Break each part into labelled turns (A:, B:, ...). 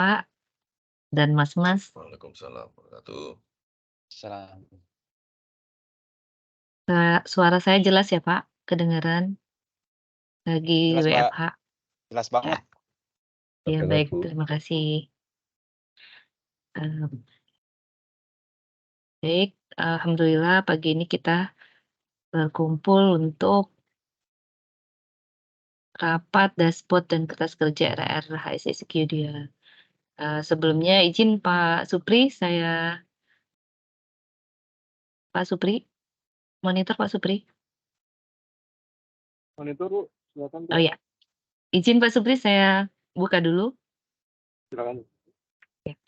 A: Pak dan Mas-Mas.
B: Waalaikumsalam wabarakatuh.
C: Salam.
A: Suara saya jelas ya, Pak? Kedengaran? Lagi
C: Jelas, Mbak,
A: WFH?
C: jelas
A: Ya,
C: banget.
A: ya
B: Oke,
A: baik,
B: Bu.
A: terima kasih. Baik, alhamdulillah pagi ini kita berkumpul untuk rapat dashboard dan kertas kerja RR HSSQ dia. Sebelumnya izin Pak Supri, Pak Supri, monitor Pak Supri.
C: Monitor, Bu, silakan, Bu.
A: Oh ya, izin Pak Supri saya buka dulu.
C: Silakan.
A: Ya.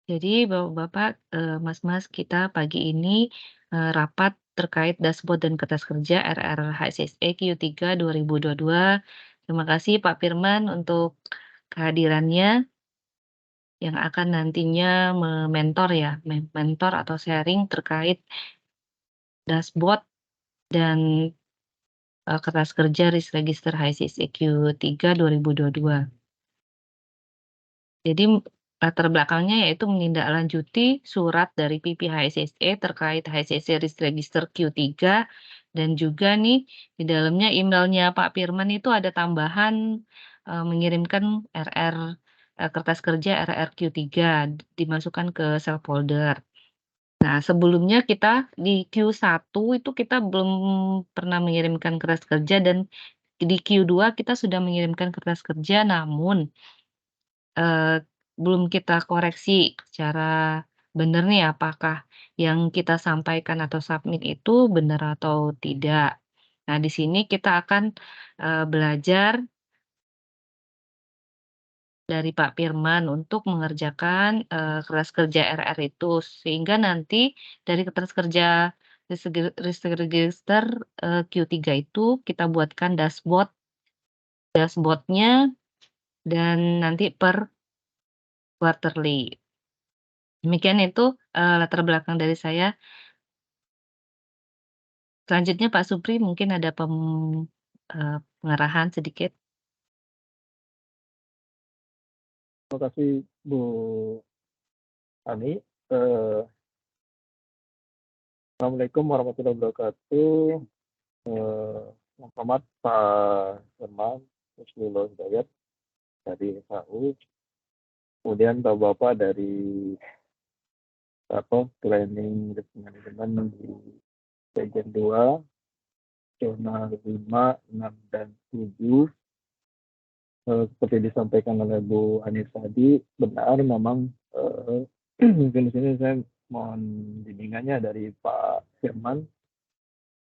A: Jadi Bapak-Bapak, Mas-Mas, kita pagi ini rapat terkait dashboard dan kertas kerja RR HSSE Q3 2022. Terima kasih Pak Firman untuk kehadirannya yang akan nantinya mementor ya, mentor atau sharing terkait dashboard dan kertas kerja risk register HSSE Q3 2022. Jadi latar belakangnya yaitu menindaklanjuti surat dari PPHSSE terkait HSSE Risk Register Q3 dan juga nih di dalamnya emailnya Pak Firman itu ada tambahan mengirimkan RR kertas kerja RR Q3 dimasukkan ke self folder. Nah, sebelumnya kita di Q1 itu kita belum pernah mengirimkan kertas kerja dan di Q2 kita sudah mengirimkan kertas kerja namun Eee, belum kita koreksi secara benar nih apakah yang kita sampaikan atau submit itu benar atau tidak. Nah, di sini kita akan belajar dari Pak Firman untuk mengerjakan kertas kerja RR itu, sehingga nanti dari kertas kerja risk register Q3 itu kita buatkan dashboard-nya dan nanti per quarterly. Demikian itu, latar belakang dari saya. Selanjutnya Pak Supri mungkin ada pengerahan sedikit.
C: Terima kasih, Bu Ani. Assalamualaikum warahmatullahi wabarakatuh. Yang hormat Pak Firman Rusmilo Hidayat dari SAU, kemudian Bapak-Bapak dari Planning Risk Management di Sejen 2, zona 5, 6, dan 7. Seperti disampaikan oleh Bu Anis tadi, benar memang mungkin di sini saya mohon bimbingannya dari Pak Firman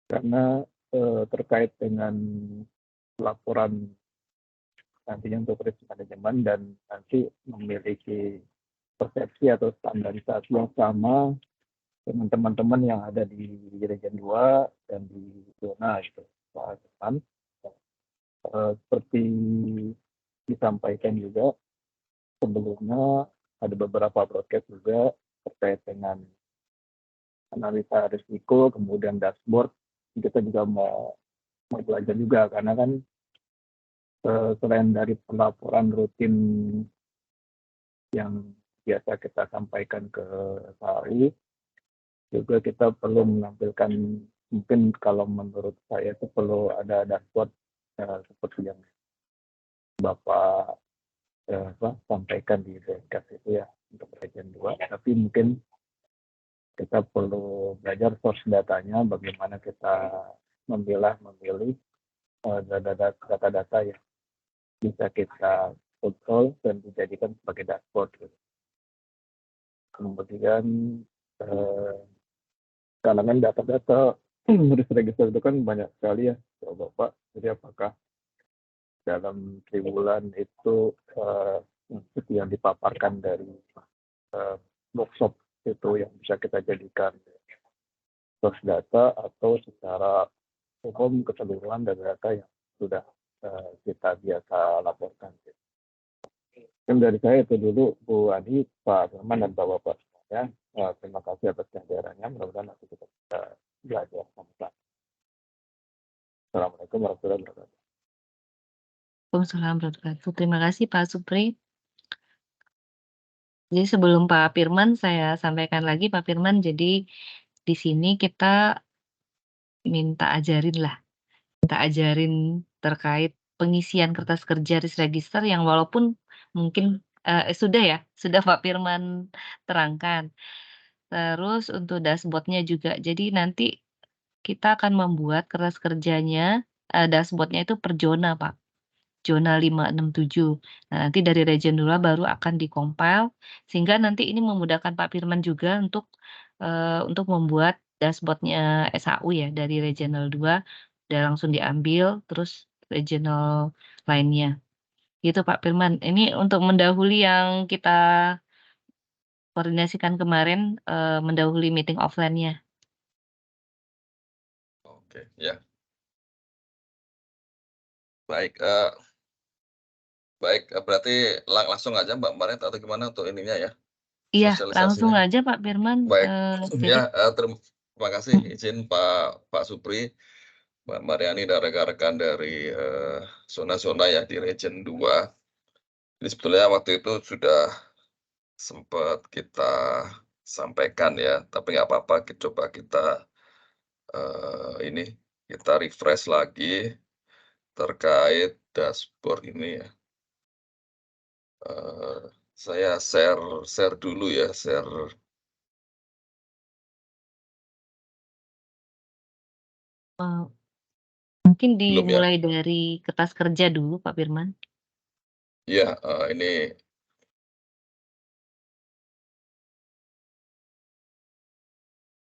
C: karena terkait dengan laporan nantinya untuk risk management dan nanti memiliki persepsi atau standarisasi yang sama dengan teman-teman yang ada di Region 2 dan di zona gitu, Pak Firman. Seperti disampaikan juga sebelumnya ada beberapa broadcast juga terkait dengan analisa risiko, kemudian dashboard. Kita juga mau belajar juga karena kan selain dari pelaporan rutin yang biasa kita sampaikan ke SAI, juga kita perlu menampilkan, mungkin kalau menurut saya itu perlu ada dashboard seperti yang Bapak sampaikan di broadcast itu ya untuk region 2, tapi mungkin kita perlu belajar source datanya, bagaimana kita memilih data-data yang bisa kita kontrol dan dijadikan sebagai dashboard. Gitu. Kemudian kalangan data-data risk register itu kan banyak sekali ya, Bapak. Jadi apakah dalam triwulan itu seperti yang dipaparkan dari workshop itu yang bisa kita jadikan source data atau secara umum keseluruhan dari data yang sudah kita biasa laporkan. Dan dari saya itu dulu, Bu Ani, Pak Firman, dan Bapak-Bapak semuanya. Terima kasih atas kehadirannya. Mudah-mudahan nanti kita bisa belajar sama-sama. Assalamualaikum warahmatullahi wabarakatuh.
A: Waalaikumsalam warahmatullahi wabarakatuh. Terima kasih Pak Supri. Jadi sebelum Pak Firman saya sampaikan lagi Pak Firman, jadi di sini kita minta ajarin terkait pengisian kertas kerja Risregister yang walaupun mungkin, sudah Pak Firman terangkan. Terus untuk dashboard-nya juga, jadi nanti kita akan membuat kertas kerjanya, dashboard-nya itu per zona Pak. Zona 5, 6, 7. Nah, nanti dari region 2 baru akan di-compile, sehingga nanti ini memudahkan Pak Firman juga untuk membuat dashboard-nya SAU ya, dari regional 2 udah langsung diambil, terus regional lainnya. Gitu Pak Firman. Ini untuk mendahului yang kita koordinasikan kemarin, mendahului meeting offline-nya.
B: Oke, ya. Baik, berarti langsung aja Mbak Maret atau gimana untuk ininya ya,
A: Iya, langsung
B: sosialisasinya?
A: aja Pak Firman,
B: Baik,
A: jadi
B: ya, terima kasih izin Pak Supri, Mbak Mariani dan rekan-rekan dari, zona-zona ya di Region 2. Jadi sebetulnya waktu itu sudah sempat kita sampaikan ya, tapi nggak apa-apa, coba kita, ini, kita refresh lagi terkait dashboard ini ya. Saya share dulu ya,
A: eee, mungkin
B: belum ya?
A: dimulai dari kertas kerja dulu Pak Firman.
B: Iya, ini,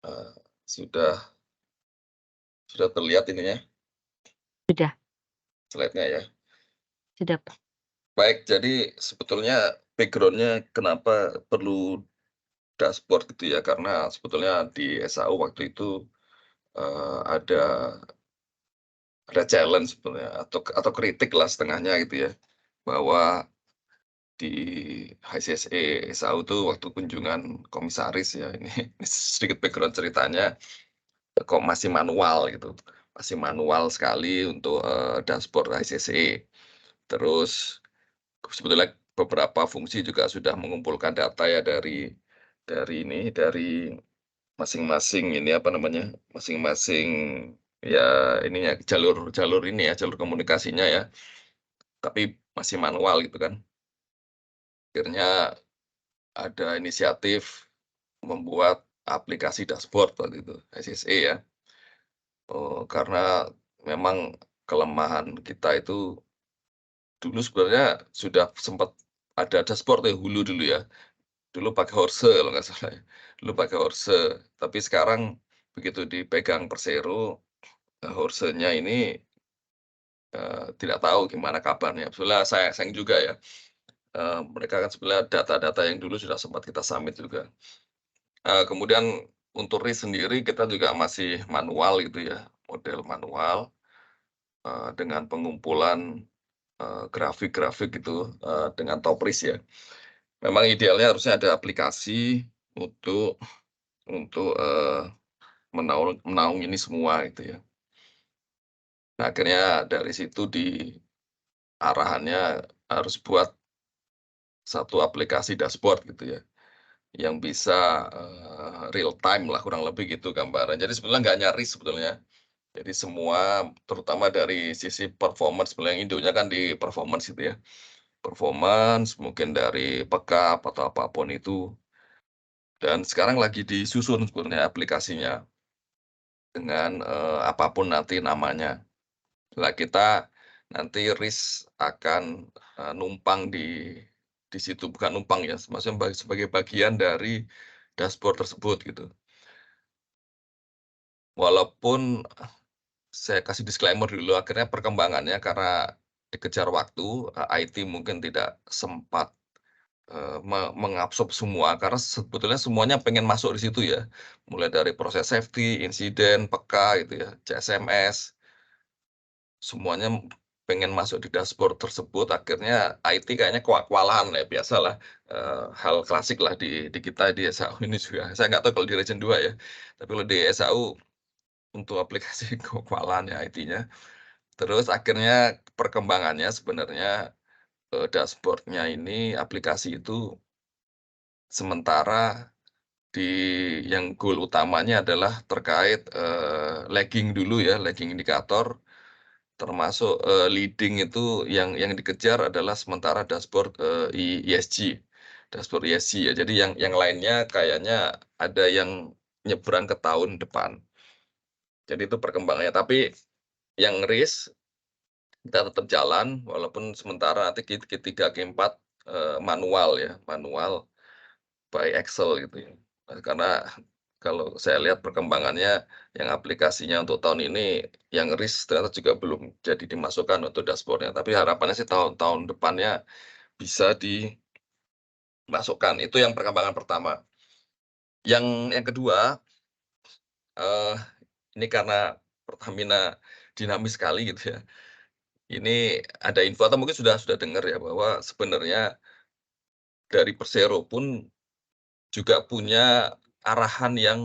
B: eee, sudah terlihat ininya,
A: Sudah
B: slide-nya ya.
A: sudah Pak.
B: Baik, jadi sebetulnya background-nya kenapa perlu dashboard gitu ya, karena sebetulnya di SAU waktu itu, ada challenge sebetulnya atau kritik lah setengahnya gitu ya, bahwa di HCSE SAU tuh waktu kunjungan komisaris ya, ini sedikit background ceritanya, kok masih manual gitu, masih manual sekali untuk, dashboard HCSE. Terus sebetulnya beberapa fungsi juga sudah mengumpulkan data ya dari masing-masing ini, apa namanya, masing-masing ya ininya, jalur ini ya, jalur komunikasinya ya, tapi masih manual gitu kan. Akhirnya ada inisiatif membuat aplikasi dashboard waktu itu, SSE ya. Karena memang kelemahan kita itu dulu sebenarnya sudah sempat ada dashboard ya, Hulu dulu ya. Dulu pakai Horse kalau nggak salah ya, dulu pakai Horse. Tapi sekarang begitu dipegang Persero, Horse-nya ini, tidak tahu gimana kabarnya. Sebenarnya saya sayang juga ya, mereka kan sebenarnya data-data yang dulu sudah sempat kita submit juga. Kemudian untuk RIS sendiri kita juga masih manual gitu ya, model manual, dengan pengumpulan, grafik-grafik gitu, dengan top RIS ya. Memang idealnya harusnya ada aplikasi untuk menaung ini semua gitu ya. Nah, akhirnya dari situ arahannya harus buat satu aplikasi dashboard gitu ya, yang bisa, real time lah kurang lebih gitu gambaran. Jadi sebenarnya nggak nyaris sebetulnya. Jadi semua terutama dari sisi performance, sebenarnya indonya kan di performance gitu ya. Performance mungkin dari backup atau apapun itu, dan sekarang lagi disusun sebenarnya aplikasinya dengan, apapun nanti namanya. Lah kita nanti RIS akan, numpang di situ, bukan numpang ya, maksudnya sebagai bagian dari dashboard tersebut gitu. Walaupun saya kasih disclaimer dulu, akhirnya perkembangannya karena dikejar waktu, IT mungkin tidak sempat, mengabsorb semua, karena sebetulnya semuanya pengen masuk di situ ya. Mulai dari proses safety, insiden, peka gitu ya, CSMS. Semuanya pengen masuk di dashboard tersebut, akhirnya IT kayaknya kewalahan ya, biasalah, hal klasik lah di kita di SAU ini juga. Saya nggak tahu kalau di Region 2 ya, tapi kalau di SAU untuk aplikasi kewalahan ya IT-nya. Terus akhirnya perkembangannya sebenarnya, dashboard-nya ini aplikasi itu sementara yang goal utamanya adalah terkait, lagging dulu ya, lagging indikator, termasuk, leading itu yang dikejar adalah sementara dashboard, ESG, dashboard ESG ya. Jadi yang lainnya kayaknya ada yang nyebrang ke tahun depan. Jadi itu perkembangannya, tapi yang risk kita tetap jalan walaupun sementara nanti Q3, Q4, manual ya, manual by Excel gitu ya. Karena kalau saya lihat perkembangannya yang aplikasinya untuk tahun ini yang risk ternyata juga belum jadi dimasukkan untuk dashboard-nya, tapi harapannya sih tahun-tahun depannya bisa dimasukkan. Itu yang perkembangan pertama. Yang kedua, eee, ini karena Pertamina dinamis sekali gitu ya. Ini ada info atau mungkin sudah dengar ya bahwa sebenarnya dari Persero pun juga punya arahan yang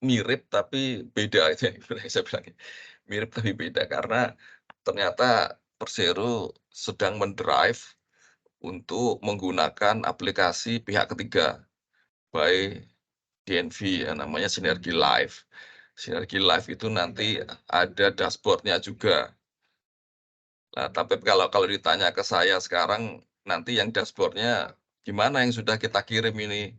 B: mirip tapi beda itu yang saya bilang, mirip tapi beda karena ternyata Persero sedang mendrive untuk menggunakan aplikasi pihak ketiga by DNV ya, namanya Sinergi Live. Sinergi Live itu nanti ada dashboard-nya juga. Nah, tapi kalau ditanya ke saya sekarang, nanti yang dashboard-nya gimana yang sudah kita kirim ini?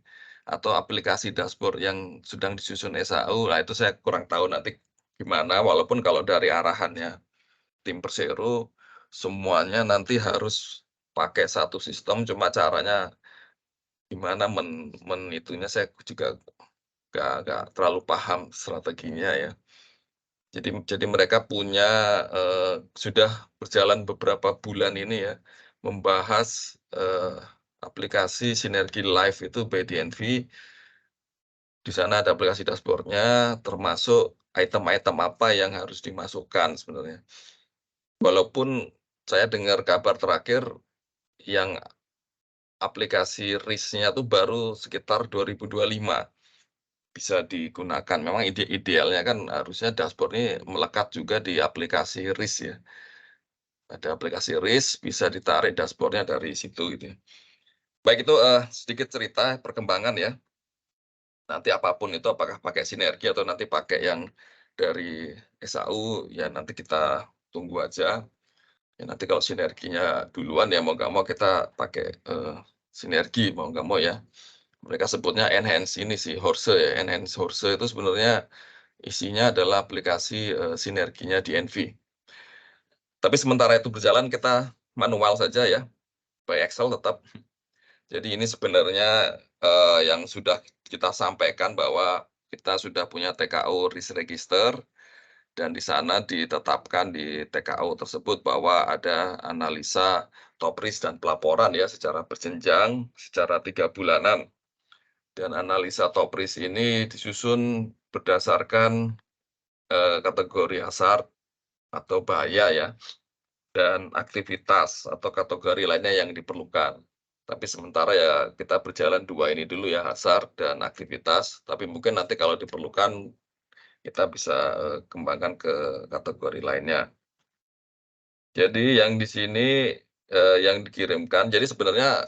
B: Atau aplikasi dashboard yang sedang disusun SAU, nah itu saya kurang tahu nanti gimana, walaupun kalau dari arahannya tim Persero, semuanya nanti harus pakai satu sistem, cuma caranya gimana itunya saya juga nggak terlalu paham strateginya ya. Jadi mereka punya, sudah berjalan beberapa bulan ini ya, membahas, aplikasi Sinergi Live itu by DNV. Di sana ada aplikasi dashboard-nya, termasuk item-item apa yang harus dimasukkan sebenarnya. Walaupun saya dengar kabar terakhir yang aplikasi RIS-nya tuh baru sekitar 2025 bisa digunakan. Memang idealnya kan harusnya dashboard ini melekat juga di aplikasi RIS ya. Ada aplikasi RIS, bisa ditarik dashboard-nya dari situ gitu ya. Baik itu, sedikit cerita perkembangan ya. Nanti apapun itu apakah pakai sinergi atau nanti pakai yang dari SAU, ya nanti kita tunggu aja. Ya nanti kalau sinerginya duluan ya mau nggak mau kita pakai, sinergi mau nggak mau ya. Mereka sebutnya enhance ini sih, Horse ya, enhance Horse itu sebenarnya isinya adalah aplikasi, sinerginya DNV. Tapi sementara itu berjalan kita manual saja ya, by Excel tetap. Jadi ini sebenarnya, yang sudah kita sampaikan bahwa kita sudah punya TKO risk register dan di sana ditetapkan di TKO tersebut bahwa ada analisa top risk dan pelaporan ya secara berjenjang, secara 3 bulanan. Dan analisa top risk ini disusun berdasarkan, kategori hazard atau bahaya ya, dan aktivitas atau kategori lainnya yang diperlukan. Tapi sementara ya kita berjalan 2 ini dulu ya, hazard dan aktivitas, tapi mungkin nanti kalau diperlukan kita bisa, kembangkan ke kategori lainnya. Jadi yang di sini, yang dikirimkan jadi sebenarnya,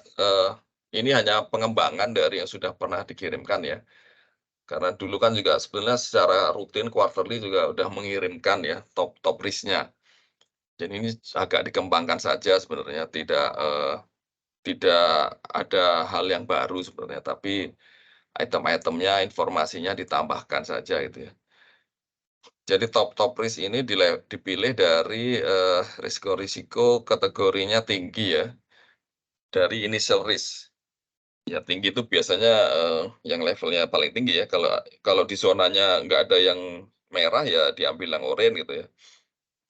B: ini hanya pengembangan dari yang sudah pernah dikirimkan ya. Karena dulu kan juga sebenarnya secara rutin quarterly juga udah mengirimkan ya top risk-nya. Dan ini agak dikembangkan saja sebenarnya, tidak ada hal yang baru sebenarnya, tapi item-itemnya, informasinya ditambahkan saja gitu ya. Jadi top risk ini dipilih dari, risiko-risiko kategorinya tinggi ya, dari initial risk. Ya tinggi itu biasanya, yang levelnya paling tinggi ya, kalau di zonanya nggak ada yang merah ya diambil yang oranye gitu ya.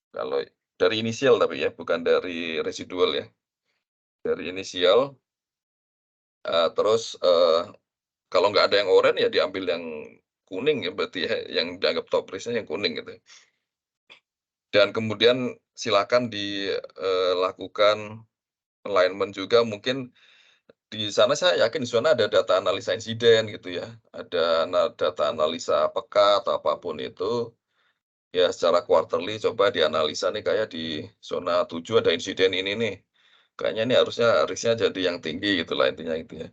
B: Kalau dari inisial tapi ya, bukan dari residual ya. Dari inisial, terus, kalau nggak ada yang oranye ya diambil yang kuning ya berarti ya, yang dianggap top risk-nya yang kuning gitu. Dan kemudian silakan dilakukan alignment juga mungkin di sana saya yakin di sana ada data analisa insiden gitu ya, ada data analisa peka atau apapun itu, ya secara quarterly coba dianalisa nih kayak di zona 7 ada insiden ini nih. Kayaknya ini harusnya risk-nya jadi yang tinggi gitu lah intinya itu ya.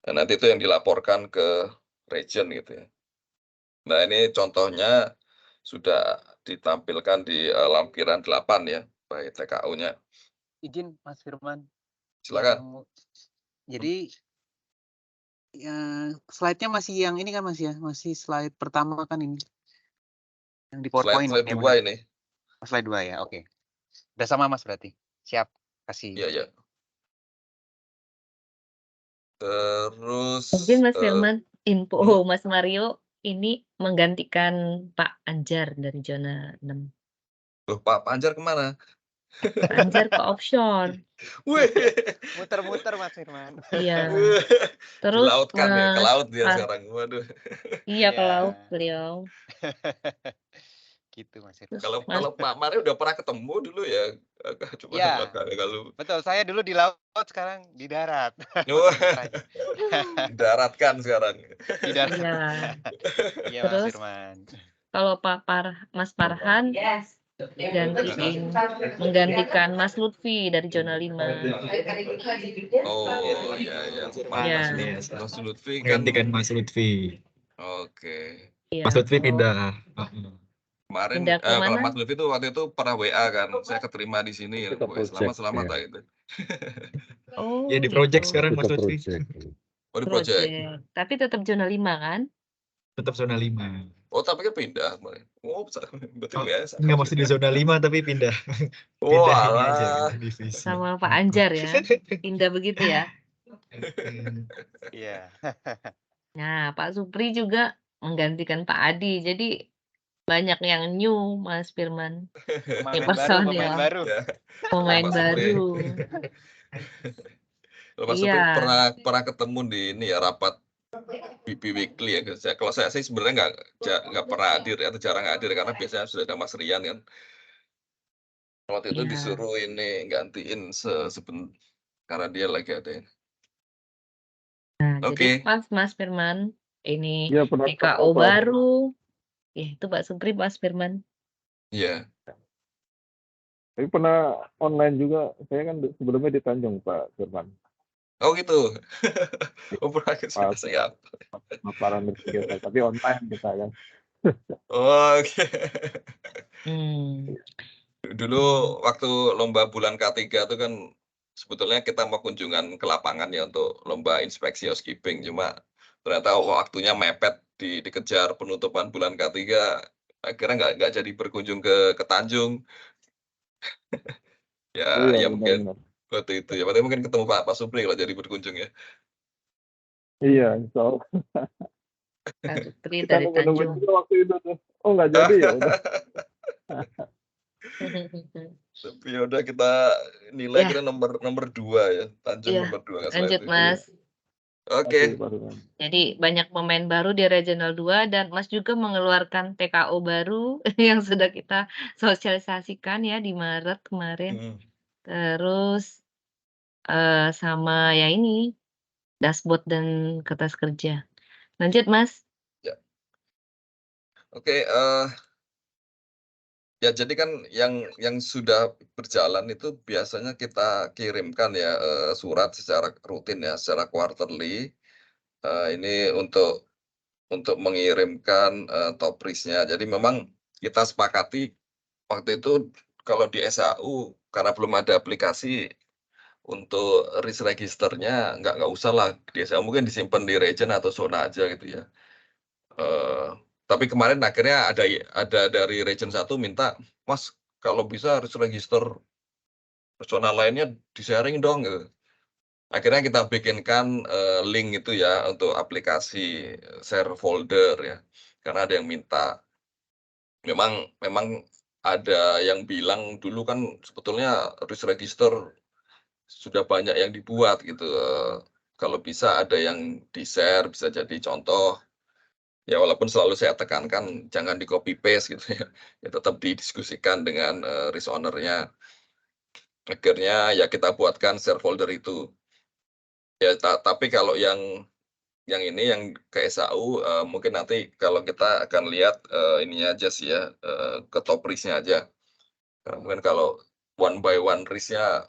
B: Dan nanti itu yang dilaporkan ke region gitu ya. Nah ini contohnya sudah ditampilkan di lampiran 8 ya, baik TKU-nya.
D: Izin Mas Firman.
B: Silakan.
D: Jadi ya, slide-nya masih yang ini kan Mas ya, masih slide pertama kan ini. Yang di PowerPoint.
B: Slide 2 ini.
D: Slide 2 ya, oke. Udah sama Mas berarti. Siap, kasih.
B: Iya, ya. Terus
A: Mungkin Mas Firman, info Mas Mario ini menggantikan Pak Anjar dari zona 6.
B: Loh, Pak Anjar kemana?
A: Pak Anjar ke offshore.
B: Wih.
D: Muter-muter Mas Firman.
A: Iya.
B: Di
A: Terus
B: laut kan ya, ke
A: Mas
B: laut dia
A: Par-
B: sekarang. Waduh.
A: Iya ke
D: Iya.
A: laut beliau.
D: Gitu Mas Firman.
A: Terus
B: Kalau
A: Mas
B: Pak Mario udah pernah ketemu dulu ya. Cuma
D: Iya.
B: kalau
D: Betul, saya dulu di laut, sekarang di darat.
B: Wah.
D: Muter-muter aja.
B: Didaratkan sekarang.
D: Di darat.
A: Iya.
D: Iya Mas
A: Terus
D: Firman.
A: kalau Mas Farhan menggantikan Mas Lutfi dari zona 5.
B: Oh, iya ya.
A: Iya.
B: Mas Lutfi kan.
E: Menggantikan Mas Lutfi.
B: Oke.
A: Iya.
E: Mas Lutfi pindah.
B: Kemarin
A: Pindah ke
B: kalau
A: mana?
B: Mas Lutfi itu waktu itu pernah WA kan, saya keterima di sini.
C: Kita
B: Wah, selamat
C: ya.
B: lah itu.
A: Oh,
E: Ya di project
A: gitu.
E: sekarang Mas
C: Kita
E: Lutfi.
B: Oh di project.
A: Tapi tetap zona 5 kan?
E: Tetap zona 5.
B: Oh tapi kan pindah kemarin. Oh betul
E: Oh,
B: ya.
E: Enggak masih di zona 5 tapi pindah.
B: Oh
E: Pindah ini aja
B: alah.
E: kan, divisi.
A: Sama Pak Anjar ya. Pindah begitu ya.
D: Iya.
A: Nah, Pak Supri juga menggantikan Pak Adi. Jadi banyak yang new, Mas Firman.
D: Pemain baru.
B: Ya.
A: Pemain
B: Pak Supri.
A: baru.
B: Pak Supri
A: Iya.
B: pernah ketemu di ini ya rapat BP Weekly ya. Kalau saya sih sebenarnya nggak pernah hadir atau jarang hadir karena biasanya sudah ada Mas Rian kan. Waktu itu
A: Iya.
B: disuruh ini gantiin sebentar karena dia lagi ada ini.
A: Nah,
B: Oke.
A: jadi pas Mas Firman ini
C: Iya, pernah
A: TKO
C: apa?
A: baru. Ya, itu Pak Supri, Mas Firman.
B: Iya.
C: Tapi pernah online juga. Saya kan sebelumnya di Tanjung, Pak Firman.
B: Oh gitu. Oh pernah ke saya.
C: Para kegiatan, tapi online kita kan.
B: Oke. Dulu
A: Hmm.
B: waktu lomba bulan K3 itu kan sebetulnya kita mau kunjungan ke lapangan ya untuk lomba inspeksi housekeeping. Cuma ternyata waktunya mepet dikejar penutupan bulan K3. Akhirnya nggak jadi berkunjung ke Tanjung. Ya mungkin
C: benar-benar.
B: waktu itu ya. Berarti mungkin ketemu Pak Supri kalau jadi berkunjung ya.
C: Iya, so
A: Pak Supri
C: kita
A: dari
C: nunggu
A: Tanjung.
C: juga waktu itu tuh. Oh nggak jadi ya udah.
B: Tapi ya udah kita nilai
A: Ya.
B: kita nomor 2 ya. Tanjung
A: Iya,
B: nomor 2
A: lanjut Mas.
B: Oke.
A: Jadi banyak pemain baru di Regional 2 dan Mas juga mengeluarkan TKO baru yang sudah kita sosialisasikan ya di Maret kemarin. Terus sama ya ini dashboard dan kertas kerja. Lanjut Mas.
B: Ya. Oke, ya jadi kan yang sudah berjalan itu biasanya kita kirimkan ya surat secara rutin ya, secara quarterly. Ini untuk mengirimkan top risk-nya. Jadi memang kita sepakati waktu itu kalau di SAU karena belum ada aplikasi untuk risk registernya nggak usah lah di SAU, mungkin disimpan di region atau zona aja gitu ya. Tapi kemarin akhirnya ada dari region 1 minta, "Mas, kalau bisa harus register zona lainnya di-sharing dong," gitu. Akhirnya kita bikinkan link itu ya untuk aplikasi share folder ya, karena ada yang minta. Memang ada yang bilang dulu kan sebetulnya risk register sudah banyak yang dibuat gitu, kalau bisa ada yang di-share bisa jadi contoh. Ya walaupun selalu saya tekankan jangan di-copy paste gitu ya, ya tetap didiskusikan dengan risk owner-nya. Akhirnya ya kita buatkan share folder itu. Ya tapi kalau yang yang ini yang ke SAU mungkin nanti kalau kita akan lihat ininya aja sih ya, ke top risk-nya aja. Mungkin kalau one by one risk-nya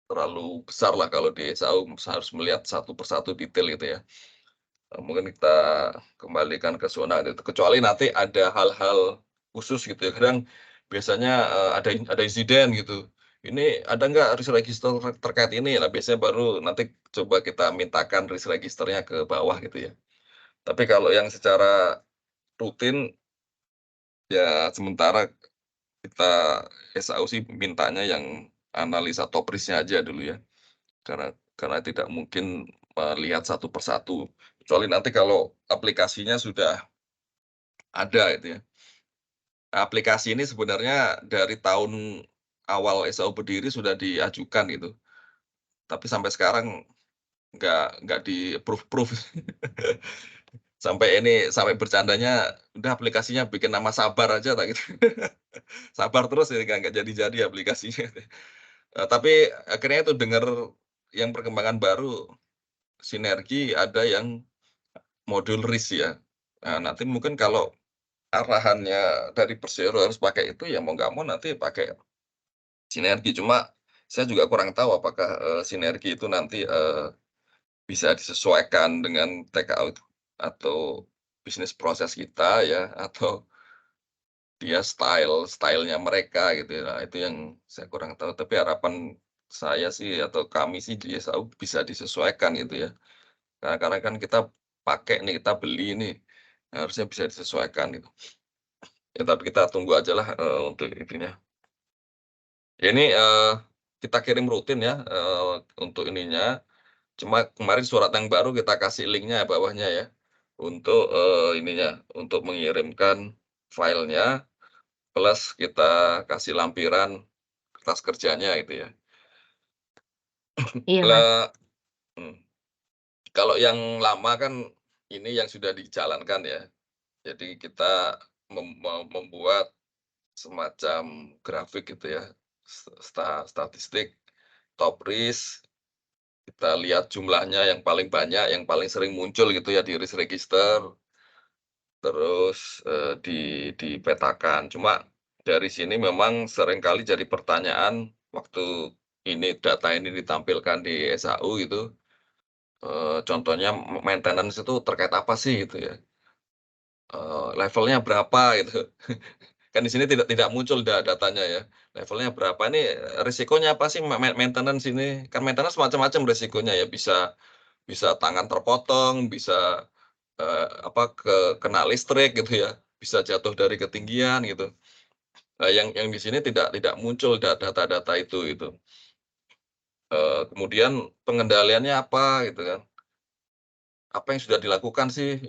B: terlalu besar lah kalau di SAU harus melihat satu persatu detail gitu ya. Mungkin kita kembalikan ke zona gitu, kecuali nanti ada hal-hal khusus gitu ya. Kadang biasanya ada insiden gitu. Ini ada nggak risk register terkait ini? Nah, biasanya baru nanti coba kita mintakan risk registernya ke bawah gitu ya. Tapi kalau yang secara rutin, ya sementara kita SAU sih mintanya yang analisa top risk-nya aja dulu ya. Karena tidak mungkin melihat satu persatu. Kecuali nanti kalau aplikasinya sudah ada itu ya. Aplikasi ini sebenarnya dari tahun awal SAU berdiri sudah diajukan gitu, tapi sampai sekarang nggak di-approve. Sampai bercandanya, "Udah aplikasinya bikin nama Sabar aja," tak gitu. Sabar terus ini nggak jadi-jadi aplikasinya. Tapi akhirnya itu dengar yang perkembangan baru, Sinergi ada yang modul RIS ya. Nah, nanti mungkin kalau arahannya dari Persero harus pakai itu, ya mau nggak mau nanti pakai Sinergi. Cuma saya juga kurang tahu apakah, Sinergi itu nanti, bisa disesuaikan dengan TKO itu atau bisnis proses kita ya, atau dia stylenya mereka gitu ya. Nah, itu yang saya kurang tahu, tapi harapan saya sih atau kami sih di SAU bisa disesuaikan gitu ya. Karena kan kita pakai nih, kita beli nih, harusnya bisa disesuaikan gitu. Ya tapi kita tunggu ajalah, untuk ininya. Ya ini, kita kirim rutin ya, untuk ininya, cuma kemarin surat yang baru kita kasih linknya bawahnya ya, untuk, ininya, untuk mengirimkan filenya, plus kita kasih lampiran kertas kerjanya gitu ya.
A: Iya, Mas.
B: Lah mhm, kalau yang lama kan ini yang sudah dijalankan ya, jadi kita membuat semacam grafik gitu ya, statistik, top risk, kita lihat jumlahnya yang paling banyak, yang paling sering muncul gitu ya di risk register, terus, dipetakan. Cuma dari sini memang seringkali jadi pertanyaan waktu data ini ditampilkan di SAU gitu, contohnya maintenance itu terkait apa sih gitu ya, levelnya berapa gitu. Kan di sini tidak muncul datanya ya, levelnya berapa, ini risikonya apa sih maintenance ini? Kan maintenance macam-macam risikonya ya, bisa bisa tangan terpotong, bisa, kena listrik gitu ya, bisa jatuh dari ketinggian gitu. Nah yang di sini tidak muncul data-data itu gitu. Kemudian pengendaliannya apa gitu kan, apa yang sudah dilakukan sih?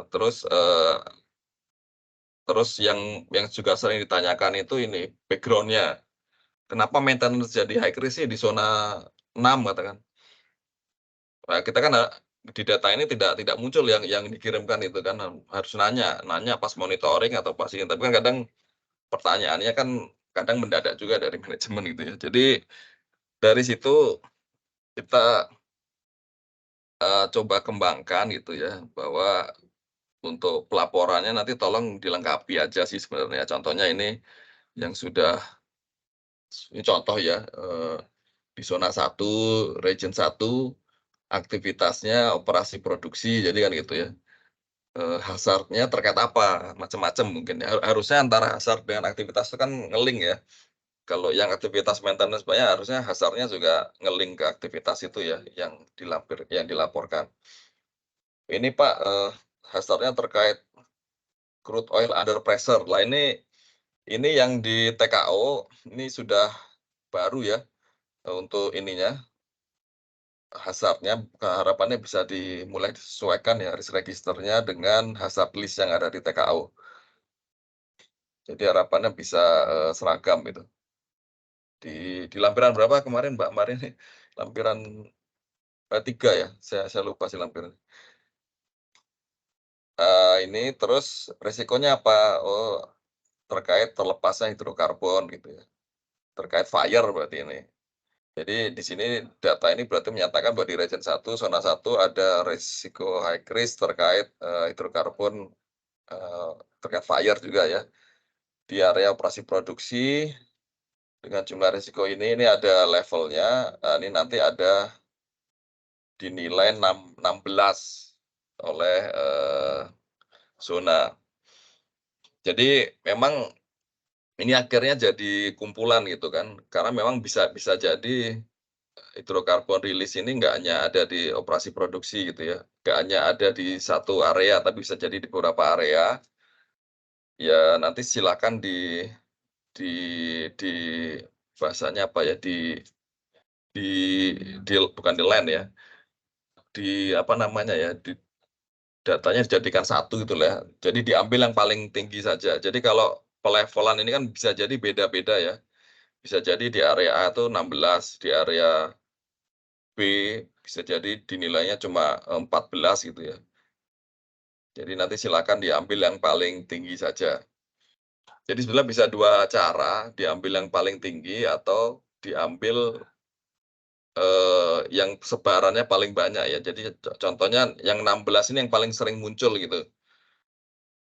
B: Terus, terus yang juga sering ditanyakan itu ini, background-nya. Kenapa maintenance jadi high risk sih di zona 6 katakan. Nah, kita kan, di data ini tidak muncul yang dikirimkan itu kan, harus nanya pas monitoring atau pas ini, tapi kan kadang pertanyaannya kan kadang mendadak juga dari manajemen gitu ya. Jadi dari situ kita, coba kembangkan gitu ya, bahwa untuk pelaporannya nanti tolong dilengkapi aja sih sebenarnya. Contohnya ini yang sudah ini contoh ya, di zona 1, region 1, aktivitasnya operasi produksi, jadi kan gitu ya. Hazard-nya terkait apa, macam-macam mungkin ya, harusnya antara hazard dengan aktivitas itu kan nge-link ya. Kalau yang aktivitas maintenance banyak harusnya hazard-nya juga nge-link ke aktivitas itu ya, yang dilaporkan. Ini Pak, hazard-nya terkait crude oil under pressure. Lah ini yang di TKO, ini sudah baru ya, untuk ininya, hazard-nya harapannya bisa dimulai disesuaikan ya risk register-nya dengan hazard list yang ada di TKO. Jadi harapannya bisa, seragam gitu. Di lampiran berapa kemarin Mbak Marin nih? Lampiran, 3 ya? Saya lupa sih lampiran. Ini terus resikonya apa? Oh, terkait terlepasnya hidrokarbon gitu ya, terkait fire berarti ini. Jadi di sini data ini berarti menyatakan bahwa di region 1, zona 1 ada risiko high risk terkait hidrokarbon terkait fire juga ya. Di area operasi produksi dengan jumlah risiko ini ada levelnya. Ini nanti ada dinilai 16 oleh zona. Jadi memang ini akhirnya jadi kumpulan gitu kan, karena memang bisa jadi hidrokarbon rilis ini nggak hanya ada di operasi produksi gitu ya, nggak hanya ada di satu area, tapi bisa jadi di beberapa area. Ya nanti silakan di di bahasanya apa ya, di bukan di land ya, di apa namanya ya, di datanya dijadikan satu gitu lah ya. Jadi diambil yang paling tinggi saja. Jadi kalau pelevelan ini kan bisa jadi beda-beda ya. Bisa jadi di area A itu 16, di area B bisa jadi dinilainya cuma 14 gitu ya. Jadi nanti silakan diambil yang paling tinggi saja. Jadi sebenarnya bisa dua cara, diambil yang paling tinggi atau diambil yang sebarannya paling banyak ya. Jadi contohnya yang 16 ini yang paling sering muncul gitu.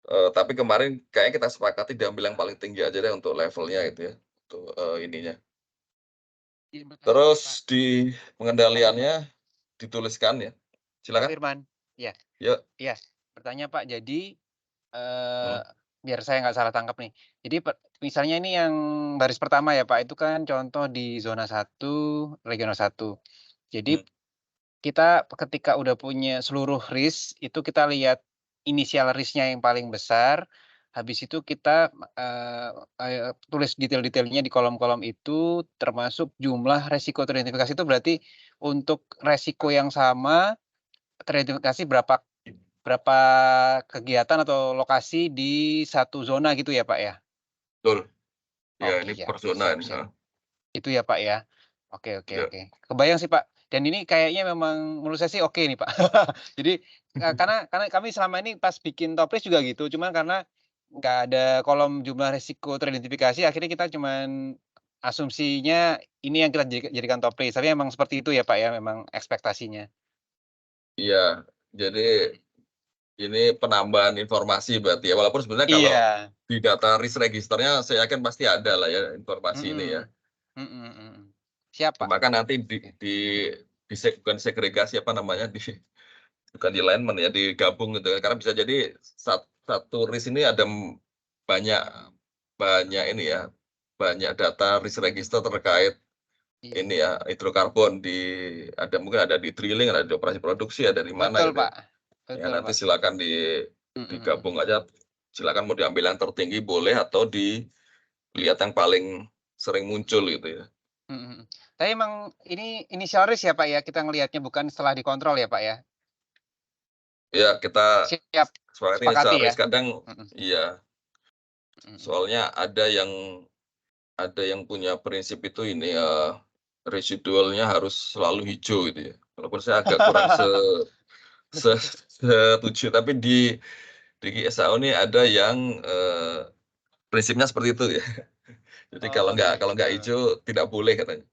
B: Tapi kemarin kayaknya kita sepakati diambil yang paling tinggi aja deh untuk levelnya gitu ya, untuk ininya.
D: Izin bertanya,
B: Terus
D: Pak.
B: di
D: Pak
B: pengendaliannya dituliskan ya.
D: Pak
B: Silakan.
D: Firman. Ya,
B: Ya.
D: iya. Bertanya Pak, jadi
B: Hmm.
D: biar saya nggak salah tangkap nih. Jadi misalnya ini yang baris pertama ya Pak, itu kan contoh di zona 1, regional 1. Jadi
B: Hmm.
D: kita ketika udah punya seluruh risk, itu kita lihat inisial risk-nya yang paling besar, habis itu kita tulis detail-detailnya di kolom-kolom itu, termasuk jumlah resiko teridentifikasi itu berarti untuk resiko yang sama, teridentifikasi berapa kegiatan atau lokasi di satu zona gitu ya Pak ya?
B: Betul. Ya
D: Oke,
B: ini
D: siap
B: per zona
D: siap
B: ini.
D: siap. Itu ya Pak ya? Oke oke
B: Ya.
D: oke. Kebayang sih Pak, dan ini kayaknya memang menurut saya sih oke nih Pak. Jadi, karena kami selama ini pas bikin top list juga gitu, cuman karena nggak ada kolom jumlah resiko teridentifikasi, akhirnya kita cuman asumsinya ini yang kita jadikan top list, tapi memang seperti itu ya Pak ya, memang ekspektasinya?
B: Iya, jadi ini penambahan informasi berarti ya, walaupun sebenarnya kalau
D: Iya.
B: di data risk registernya saya yakin pasti ada lah ya informasi ini ya.
D: Mhm. Mhm mhm. Siap Pak.
B: Cuma kan nanti bukan segregasi apa namanya, bukan di alignment ya, digabung gitu kan. Karena bisa jadi satu risk ini ada banyak banyak ini ya, banyak data risk register terkait
D: Iya.
B: ini ya, hidrokarbon mungkin ada di drilling, ada di operasi produksi, ada di mana
D: Betul
B: gitu ya.
D: Pak.
B: Ya
D: Betul
B: nanti
D: Pak.
B: silakan
D: Mhm mhm.
B: digabung aja, silakan mau diambil yang tertinggi boleh atau dilihat yang paling sering muncul gitu ya.
D: Mhm mhm. Tapi emang ini inisial risk ya Pak ya, kita ngelihatnya bukan setelah dikontrol ya Pak ya?
B: Ya kita
D: Siap,
B: sepakati ini
D: sepakati ya?
B: risk kadang
D: Mhm
B: iya,
D: mhm.
B: soalnya ada yang punya prinsip itu ini, residualnya harus selalu hijau gitu ya. Walaupun saya agak kurang setuju, tapi di GSAO ini ada yang prinsipnya seperti itu ya. Jadi
D: Oh
B: kalau nggak
D: gitu.
B: hijau tidak boleh katanya.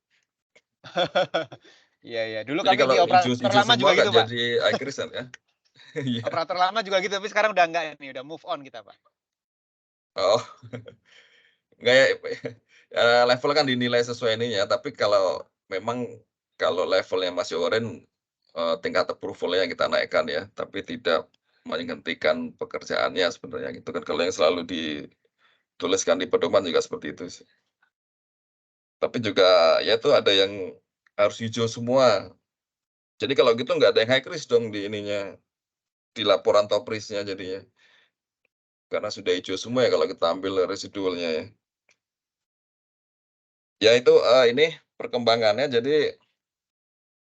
D: Iya iya, dulu
B: Jadi
D: kami
B: kalau
D: di operator
B: hijau
D: lama
B: semua
D: juga
B: nggak
D: gitu Pak.
B: jadi iKris kan ya. Iya.
D: Operator lama juga gitu, tapi sekarang udah enggak nih, udah move on kita Pak.
B: Oh, nggak ya, level kan dinilai sesuai ininya, tapi kalau memang kalau levelnya masih orange, tingkat approval-nya kita naikkan ya, tapi tidak menghentikan pekerjaannya sebenarnya gitu kan. Kalau yang selalu dituliskan di pedoman juga seperti itu sih. Tapi juga ya itu ada yang harus hijau semua. Jadi kalau gitu nggak ada yang high risk dong di ininya, di laporan top risk-nya jadinya. Karena sudah hijau semua ya kalau kita ambil residualnya ya. Ya itu, ini perkembangannya, jadi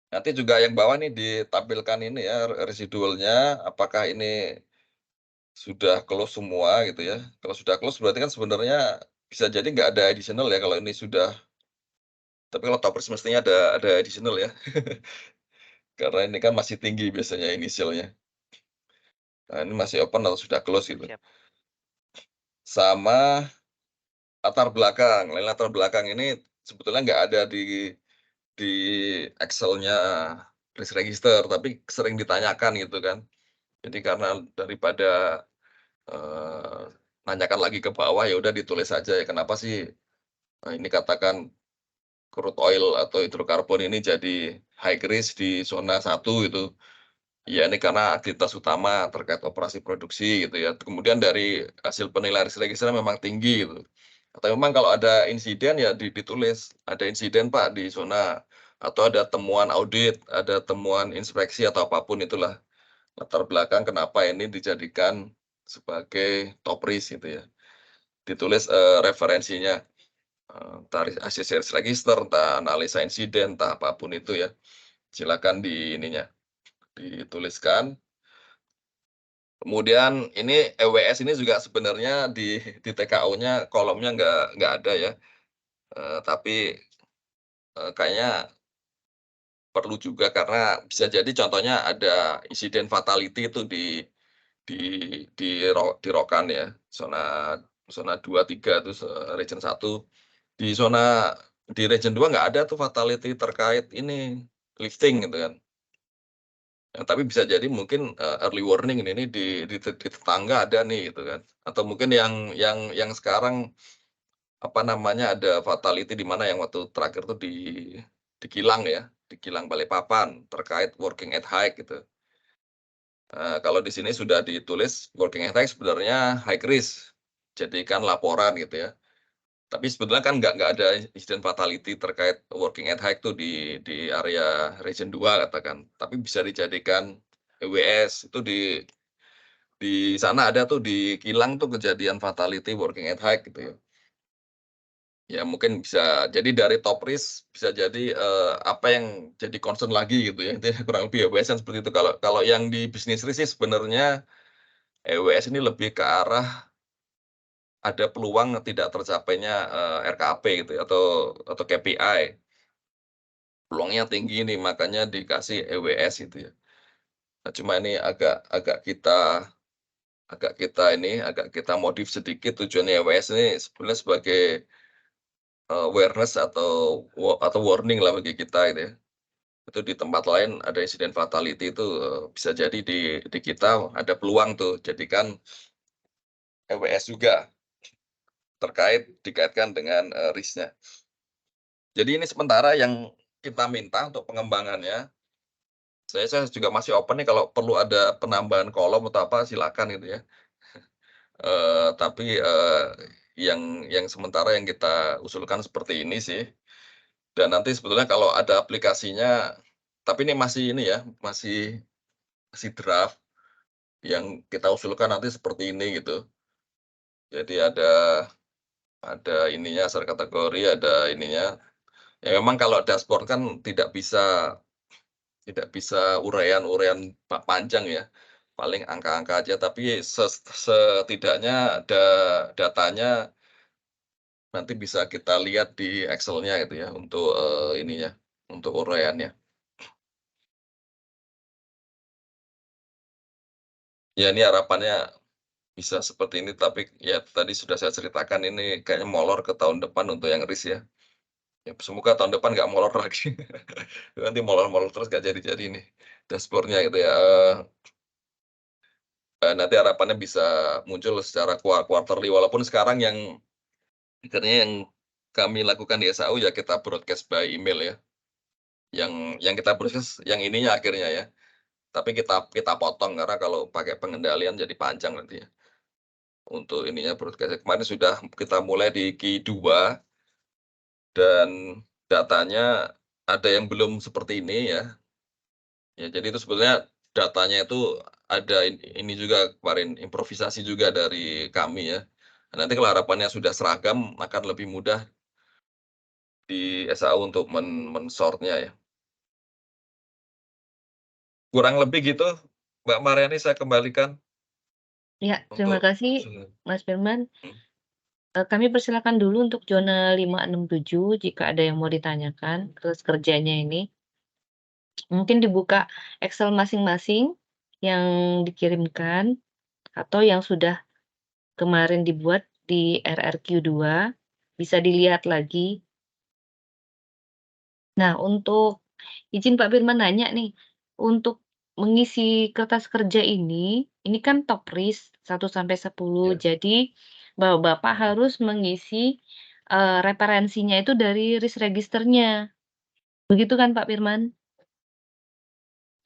B: nanti juga yang bawah nih ditampilkan ini ya residualnya, apakah ini sudah close semua gitu ya. Kalau sudah close berarti kan sebenarnya bisa jadi nggak ada additional ya kalau ini sudah, tapi kalau top risk mestinya ada additional ya. Karena ini kan masih tinggi biasanya inisialnya. Nah ini masih open atau sudah close gitu.
D: Siap.
B: Sama latar belakang ini sebetulnya nggak ada di di Excel-nya risk register, tapi sering ditanyakan gitu kan. Jadi karena daripada, nanyakan lagi ke bawah, ya udah ditulis aja ya, kenapa sih, ini katakan crude oil atau hidrokarbon ini jadi high risk di zona 1 gitu. Ya ini karena aktivitas utama terkait operasi produksi gitu ya. Kemudian dari hasil penilaian risk register memang tinggi gitu. Atau memang kalau ada insiden ya ditulis, ada insiden Pak di zona, atau ada temuan audit, ada temuan inspeksi atau apapun itulah latar belakang kenapa ini dijadikan sebagai top risk gitu ya. Ditulis, referensinya, entah hasil risk register, entah analisa insiden, entah apapun itu ya. Silakan di ininya, dituliskan. Kemudian ini EWS ini juga sebenarnya di TKO-nya kolomnya nggak ada ya, tapi, kayaknya perlu juga karena bisa jadi contohnya ada insiden fatality itu di di Rokan ya, zona zona 2, 3 itu region 1. Di zona di region 2 nggak ada tuh fatality terkait ini, lifting gitu kan. Tapi bisa jadi mungkin, early warning ini di tetangga ada nih gitu kan, atau mungkin yang sekarang, apa namanya, ada fatality di mana yang waktu terakhir tuh di Kilang ya, di Kilang Balikpapan terkait working at height gitu. Kalau di sini sudah ditulis working at height sebenarnya high risk, jadikan laporan gitu ya. Tapi sebetulnya kan nggak ada insiden fatality terkait working at height tuh di area region 2 katakan, tapi bisa dijadikan EWS itu di sana ada tuh di Kilang tuh kejadian fatality working at height gitu ya. Ya mungkin bisa jadi dari top risk bisa jadi, apa yang jadi concern lagi gitu ya, intinya kurang lebih EWS kan seperti itu. Kalau kalau yang di bisnis risk sih sebenarnya EWS ini lebih ke arah ada peluang tidak tercapainya, RKP gitu ya atau KPI. Peluangnya tinggi nih makanya dikasih EWS gitu ya. Nah cuma ini agak kita modif sedikit tujuannya EWS ini sebenarnya sebagai, awareness atau warning lah bagi kita gitu ya. Itu di tempat lain ada insiden fatality itu, bisa jadi di kita ada peluang tuh jadikan EWS juga dikaitkan dengan, risk-nya. Jadi ini sementara yang kita minta untuk pengembangannya. Saya juga masih open nih kalau perlu ada penambahan kolom atau apa silakan gitu ya. Tapi, yang sementara yang kita usulkan seperti ini sih. Dan nanti sebetulnya kalau ada aplikasinya tapi ini masih ini ya, masih masih draft, yang kita usulkan nanti seperti ini gitu. Jadi ada ininya, asal kategori, ada ininya. Ya memang kalau dashboard kan tidak bisa uraian panjang ya, paling angka-angka aja, tapi setidaknya datanya nanti bisa kita lihat di Excel-nya gitu ya untuk, ininya, untuk uraiannya. Ya ini harapannya bisa seperti ini, tapi ya tadi sudah saya ceritakan ini kayaknya molor ke tahun depan untuk yang RIS ya. Ya semoga tahun depan nggak molor lagi. Nanti molor-molor terus nggak jadi-jadi nih dashboard-nya gitu ya, nanti harapannya bisa muncul secara quarterly walaupun sekarang yang akhirnya yang kami lakukan di SAU ya kita broadcast by email ya, yang kita broadcast yang ininya akhirnya ya, tapi kita potong karena kalau pakai pengendalian jadi panjang nanti ya, untuk ininya broadcast kemarin sudah kita mulai di Q2 dan datanya ada yang belum seperti ini ya. Ya jadi itu sebetulnya datanya itu ada ini juga kemarin improvisasi juga dari kami ya. Nanti kalau harapannya sudah seragam akan lebih mudah di SAU untuk men-sort-nya ya. Kurang lebih gitu, Mbak Mariani saya kembalikan
A: Ya, terima
B: untuk
A: kasih Mas Firman.
B: hmm,
A: Kami persilakan dulu untuk zona 5, 6, 7 jika ada yang mau ditanyakan terus kerjanya ini. Mungkin dibuka Excel masing-masing yang dikirimkan atau yang sudah kemarin dibuat di RRQ2, bisa dilihat lagi. Nah, untuk izin Pak Firman nanya nih, untuk mengisi kertas kerja ini kan top risk 1 sampai 10,
B: Ya.
A: jadi Bapak harus mengisi, referensinya itu dari risk registernya. Begitu kan Pak Firman?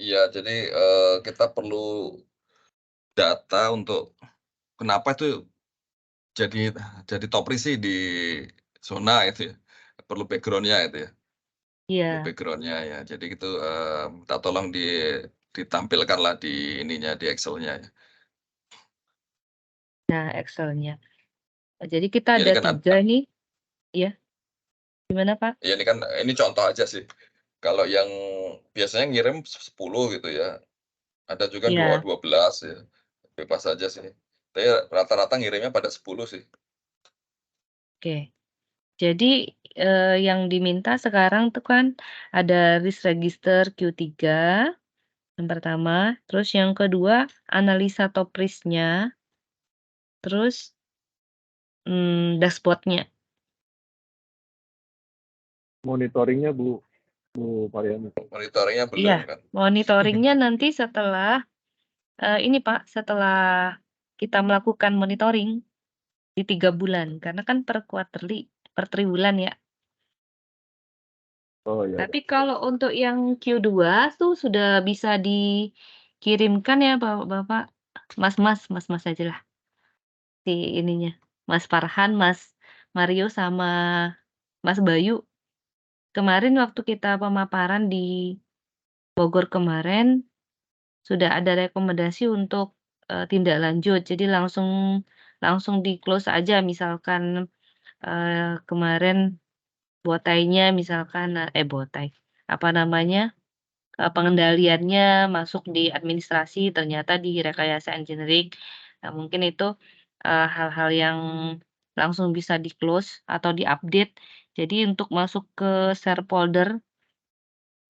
B: Iya, jadi, kita perlu data untuk kenapa itu jadi jadi top risk sih di zona itu ya, perlu background-nya itu ya, perlu
A: Iya.
B: background-nya ya. Jadi itu, minta tolong ditampilkanlah di ininya, di Excel-nya ya.
A: Nah, Excel-nya. Jadi kita
B: Ya
A: ada
B: ini kan
A: 3 nih. Ya, gimana Pak?
B: ya ini contoh aja sih. Kalau yang biasanya ngirim 10 gitu ya, ada juga
A: Iya.
B: 12 ya, bebas aja sih. Tapi rata-rata ngirimnya pada 10 sih.
A: Oke. Jadi, yang diminta sekarang tuh kan ada risk register Q3 yang pertama, terus yang kedua analisa top risk-nya, terus, dashboard-nya.
C: Monitoringnya Bu Mariani.
B: Monitoringnya belum
A: Iya,
B: kan.
A: monitoring-nya nanti setelah, ini Pak, setelah kita melakukan monitoring di 3 bulan, karena kan per triwulan ya.
C: Oh ya.
A: Tapi kalau untuk yang Q2 tuh sudah bisa dikirimkan ya Bapak-bapak, Mas ajalah si ininya, Mas Farhan, Mas Mario, sama Mas Bayu. Kemarin waktu kita pemaparan di Bogor kemarin, sudah ada rekomendasi untuk, tindak lanjut. Jadi langsung langsung di-close aja misalkan, kemarin botainya misalkan, botai, apa namanya, pengendaliannya masuk di administrasi, ternyata di rekayasa engineering. Nah, mungkin itu, hal-hal yang langsung bisa di-close atau di-update. Jadi untuk masuk ke share folder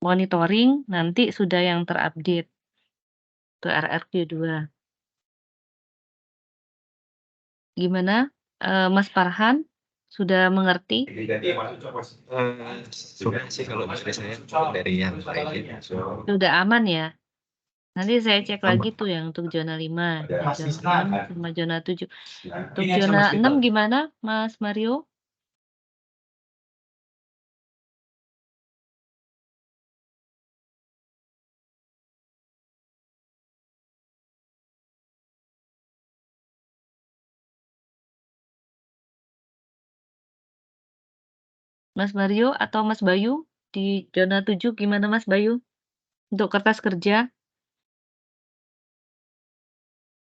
A: monitoring, nanti sudah yang terupdate ke RRQ2. Gimana, Mas Farhan, sudah mengerti?
E: Sudah sih kalau dari saya dari yang lainnya.
A: Sudah aman ya? Nanti saya cek lagi
E: Aman.
A: tuh yang untuk zona 5, zona 6 sama zona 7. Untuk zona 6 gimana, Mas Mario? Mas Mario atau Mas Bayu di zona 7 gimana Mas Bayu? Untuk kertas kerja?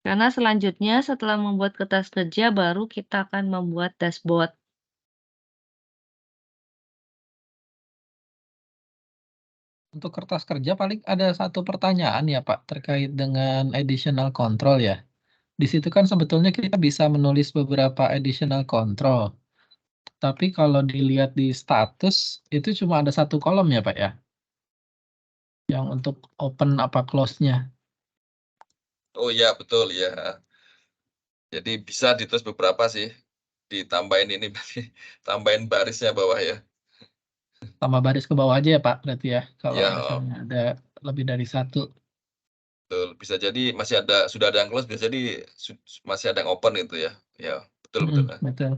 A: Karena selanjutnya setelah membuat kertas kerja baru kita akan membuat dashboard.
F: Untuk kertas kerja paling ada satu pertanyaan ya Pak, terkait dengan additional control ya. Di situ kan sebetulnya kita bisa menulis beberapa additional control. Tapi kalau dilihat di status, itu cuma ada 1 kolom ya Pak ya? Yang untuk open apa close-nya.
B: Oh iya, betul ya. Jadi bisa ditulis beberapa sih, ditambahin ini tambahin barisnya bawah ya.
F: Tambah baris ke bawah aja ya Pak berarti ya, kalau
B: Ya,
F: misalnya ada lebih dari 1.
B: betul. Bisa jadi sudah ada yang close, bisa jadi masih ada yang open itu ya. Ya, betul betul.
F: Betul.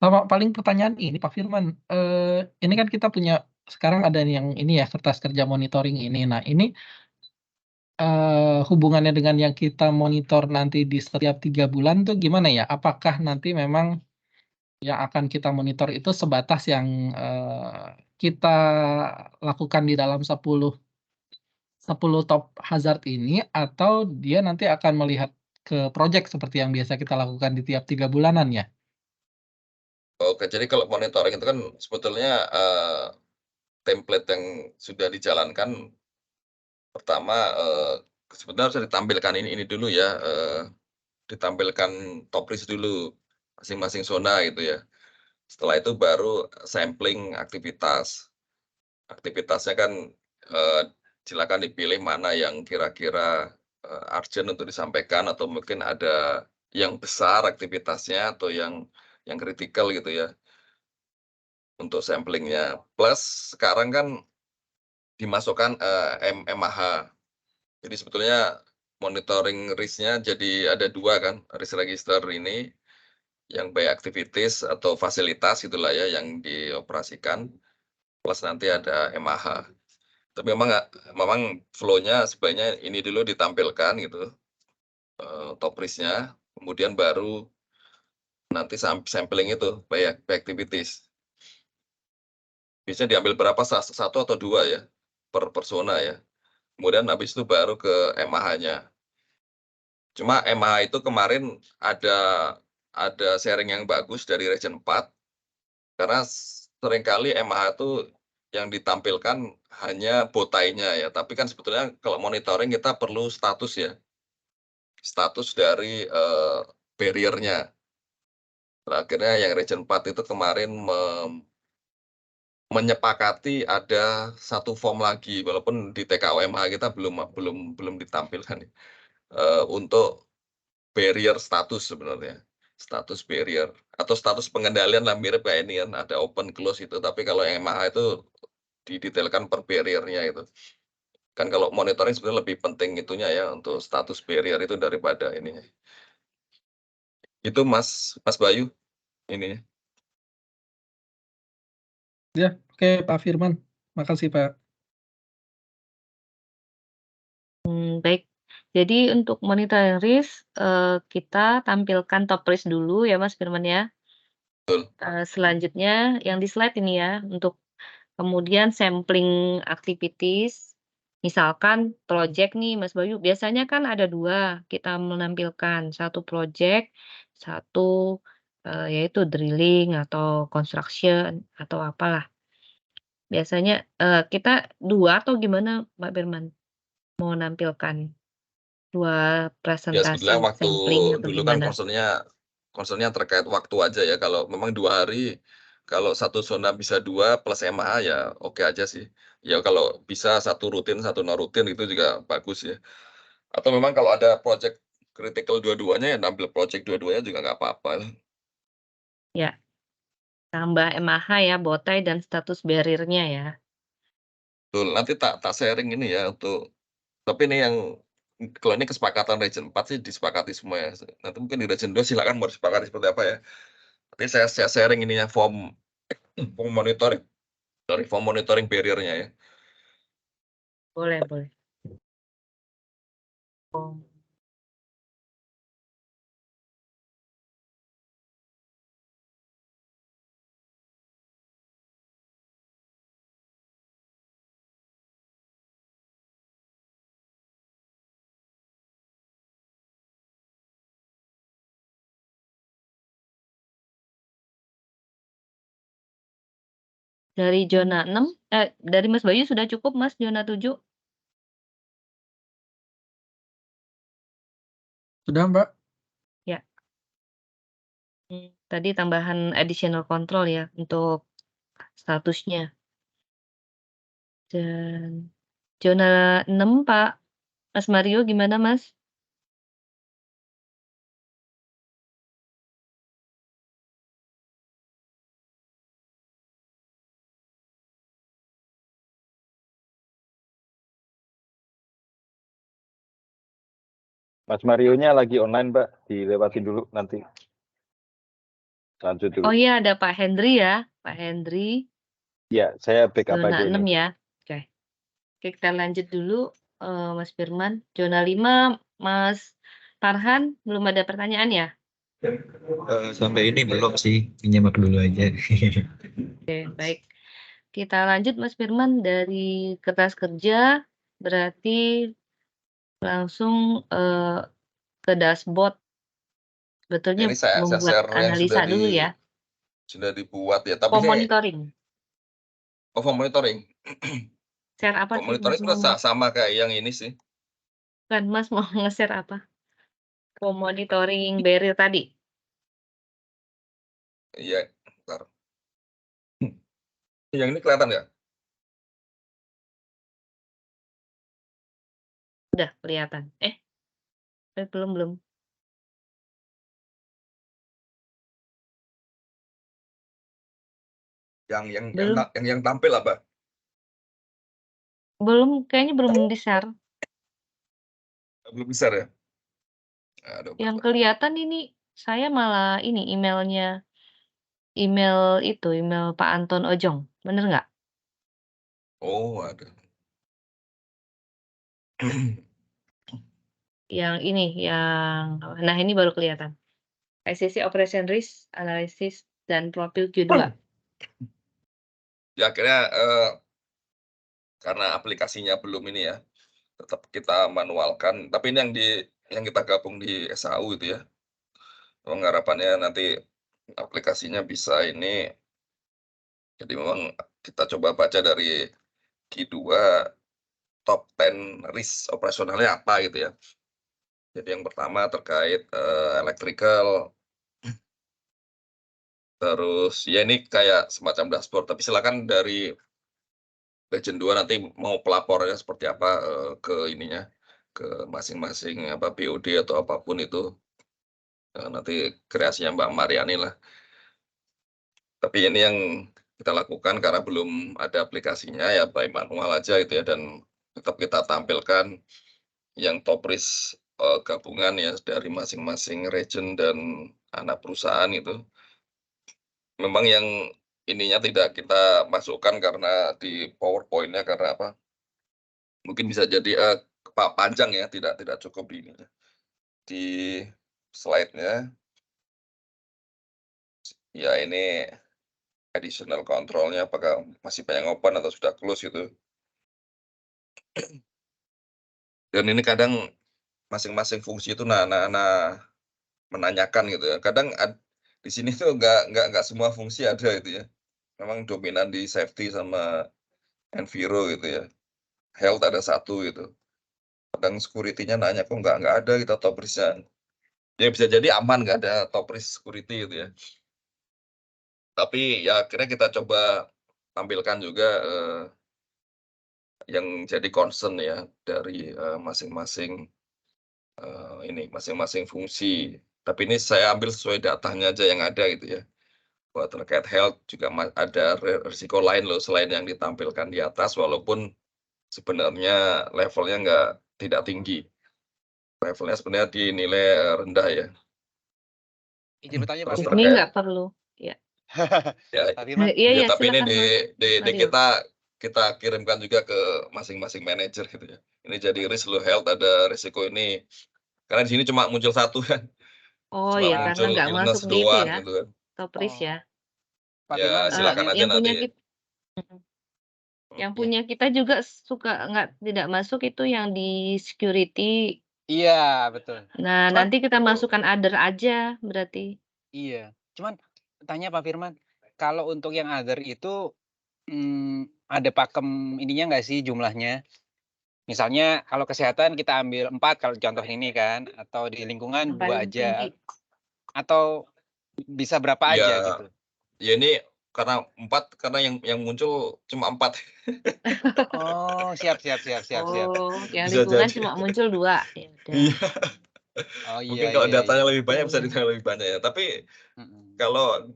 F: Sama paling pertanyaan ini Pak Firman, ini kan kita punya sekarang ada yang ini ya, kertas kerja monitoring ini. Nah ini, hubungannya dengan yang kita monitor nanti di setiap 3 bulan tuh gimana ya? Apakah nanti memang yang akan kita monitor itu sebatas yang, kita lakukan di dalam 10 top hazard ini, atau dia nanti akan melihat ke project seperti yang biasa kita lakukan di tiap 3 bulanan ya?
B: Oke, jadi kalau monitoring itu kan sebetulnya, template yang sudah dijalankan pertama, sebenarnya harus ditampilkan ini dulu ya, ditampilkan top risk dulu, masing-masing zona gitu ya. Setelah itu baru sampling aktivitas. Aktivitasnya kan, silakan dipilih mana yang kira-kira, urgent untuk disampaikan atau mungkin ada yang besar aktivitasnya atau yang yang kritikal gitu ya, untuk sampling-nya. Plus sekarang kan dimasukkan, MAH. Jadi sebetulnya monitoring risk-nya jadi ada 2 kan, risk register ini yang by activities atau fasilitas itulah ya yang dioperasikan, plus nanti ada MAH. Tapi memang flow-nya sebaiknya ini dulu ditampilkan gitu, top risk-nya, kemudian baru nanti sampling itu by activities. Biasanya diambil berapa, 1 atau 2 ya, per zona ya. Kemudian habis itu baru ke MAH-nya. Cuma MAH itu kemarin ada sharing yang bagus dari Region 4, karena seringkali MAH itu yang ditampilkan hanya botainya ya, tapi kan sebetulnya kalau monitoring kita perlu status ya, status dari, barrier-nya. Akhirnya yang Region 4 itu kemarin menyepakati ada 1 form lagi, walaupun di TKOMH kita belum ditampilkan, untuk barrier status sebenarnya, status barrier atau status pengendalian lah, mirip kayak ini kan, ada open close itu, tapi kalau yang MAH itu didetailkan per barrier-nya itu. Kan kalau monitoring sebenarnya lebih penting itunya ya, untuk status barrier itu daripada ininya. Itu Mas Bayu, ininya.
F: Ya, oke Pak Firman. Makasih Pak.
A: Baik. Jadi untuk monitoring risk, kita tampilkan top risk dulu ya Mas Firman ya.
B: Betul.
A: Selanjutnya yang di slide ini ya, untuk kemudian sampling activities, misalkan project nih Mas Bayu, biasanya kan ada 2 kita menampilkan, 1 project, 1, yaitu drilling atau construction atau apalah. Biasanya, kita 2 atau gimana Pak Firman? Mau nampilkan 2
B: Ya sebetulnya
A: presentasi
B: waktu
A: sampling atau
B: dulu kan
A: gimana?
B: concern-nya terkait waktu aja ya, kalau memang 2 hari, kalau 1 zona bisa 2 plus MAH ya oke aja sih. Ya kalau bisa 1 rutin, 1 non rutin itu juga bagus ya. Atau memang kalau ada project kritikal dua-duanya ya nampil project dua-duanya juga nggak apa-apa.
A: Ya, tambah MAH ya, botai dan status barrier-nya ya.
B: Betul, nanti tak sharing ini ya untuk, tapi ini yang kalau ini kesepakatan Region 4 sih disepakati semua ya. Nanti mungkin di Region 2 silakan mau disepakati seperti apa ya. Nanti saya sharing ininya form monitoring, dari form monitoring barrier-nya ya.
A: Boleh boleh. Oh. Dari zona 6, dari Mas Bayu sudah cukup Mas, zona 7?
F: Sudah Mbak?
A: Ya. Tadi tambahan additional control ya, untuk statusnya. Dan zona 6 Pak Mas Mario gimana Mas?
C: Mas Marionya lagi online, Mbak. Dilewatin dulu nanti. Lanjut dulu.
A: Oh iya, ada Pak Hendry ya, Pak Hendry.
C: Ya, saya backup
A: Zona
C: aja
A: 6
C: ini.
A: ya. Oke. Oke, kita lanjut dulu, Mas Firman. Zona 5, Mas Farhan, belum ada pertanyaan ya?
E: Sampai ini belum sih, nyimak dulu aja.
A: Oke, baik. Kita lanjut Mas Firman, dari kertas kerja, berarti langsung, ke dashboard. Sebetulnya
B: Ini saya
A: membuat
B: share yang
A: analisa dulu ya.
B: sudah dibuat ya, tapi
A: Form
B: ini
A: monitoring.
B: form monitoring.
A: Share apa
B: Form
A: sih
B: monitoring
A: Mas
B: sebenarnya
A: mau?
B: sama kayak yang ini sih.
A: Kan Mas mau nge-share apa? Form monitoring barrier tadi?
B: Iya, bentar. Yang ini kelihatan nggak?
A: Udah kelihatan. Belum. Belum
B: yang tampil apa?
A: kayaknya belum di-share.
B: Belum besar ya? Aduh,
A: Yang
B: bentar.
A: kelihatan ini, saya malah ini email Pak Anton Ojong, bener nggak?
B: Oh, ada.
A: Yang ini, nah ini baru kelihatan. ICC Operation Risk Analysis dan Profil Q2.
B: Ya akhirnya karena aplikasinya belum ini ya, tetap kita manualkan. Tapi ini yang kita gabung di SAU itu ya. Harapannya nanti aplikasinya bisa ini. Jadi memang kita coba baca dari Q2 top 10 risk operasionalnya apa gitu ya. Jadi yang pertama terkait electrical, terus ya ini kayak semacam dashboard, tapi silakan dari Legend 2 nanti mau pelapornya seperti apa ke ininya, ke masing-masing apa BOD atau apapun itu. Nanti kreasinya Mbak Mariani lah. Tapi ini yang kita lakukan karena belum ada aplikasinya ya by manual aja gitu ya, dan tetap kita tampilkan yang top risk gabungan ya dari masing-masing region dan anak perusahaan itu. Memang yang ininya tidak kita masukkan karena di PowerPoint-nya karena apa? Mungkin bisa jadi panjang ya, tidak cukup di ininya. Di slide-nya ya ini additional control-nya apakah masih banyak open atau sudah close gitu. Dan ini kadang masing-masing fungsi itu menanyakan gitu ya. Kadang di sini tuh nggak semua fungsi ada itu ya. Memang dominan di safety sama enviro gitu ya. Health ada satu gitu. Kadang security-nya nanya kok nggak ada kita top risk-nya. Ya bisa jadi aman nggak ada top risk security gitu ya. Tapi ya akhirnya kita coba tampilkan juga yang jadi concern ya dari masing-masing masing-masing fungsi. Tapi ini saya ambil sesuai datanya aja yang ada gitu ya. Bahwa terkait health juga ada risiko lain loh selain yang ditampilkan di atas, walaupun sebenarnya levelnya tidak tinggi. Levelnya sebenarnya dinilai rendah ya.
D: Izin bertanya Pak
B: Terus
A: Ini
D: Firman.
A: nggak perlu. Ya.
B: Ya,
D: Pak Firman.
A: Iya,
B: tapi ini
A: silakan
B: di
A: Mario.
B: kita kirimkan juga ke masing-masing manajer gitu ya. Ini jadi risk low health ada risiko ini. Karena di sini cuma muncul satu kan.
A: Oh
B: Cuma
A: ya, karena
B: muncul
A: nggak
B: illness
A: masuk di itu
B: doang
A: ya,
B: gitu kan.
A: top risk ya.
D: Pak
B: Ya
D: Firman,
B: silakan aja
A: yang punya
B: nanti.
A: yang punya kita juga suka tidak masuk itu yang di security.
D: Iya, betul.
A: Nah,
D: Cuman
A: nanti kita masukkan other aja berarti.
D: Iya, cuman tanya Pak Firman, kalau untuk yang other itu, ada pakem ininya nggak sih jumlahnya? Misalnya kalau kesehatan kita ambil 4 kalau contoh ini kan, atau di lingkungan
A: Yang
D: 2
A: paling
D: aja,
A: tinggi.
D: atau bisa berapa aja
B: Ya,
D: gitu?
B: ya ini karena 4 karena yang muncul cuma 4.
D: Oh, siap.
A: Oh, yang
B: Bisa
A: lingkungan
B: jadi.
A: cuma muncul 2. Ya udah.
B: Iya.
D: Oh,
B: Mungkin
D: iya.
B: kalau datanya lebih banyak bisa
A: Iya.
B: ditanya lebih banyak ya. Tapi
D: Mhm.
B: kalau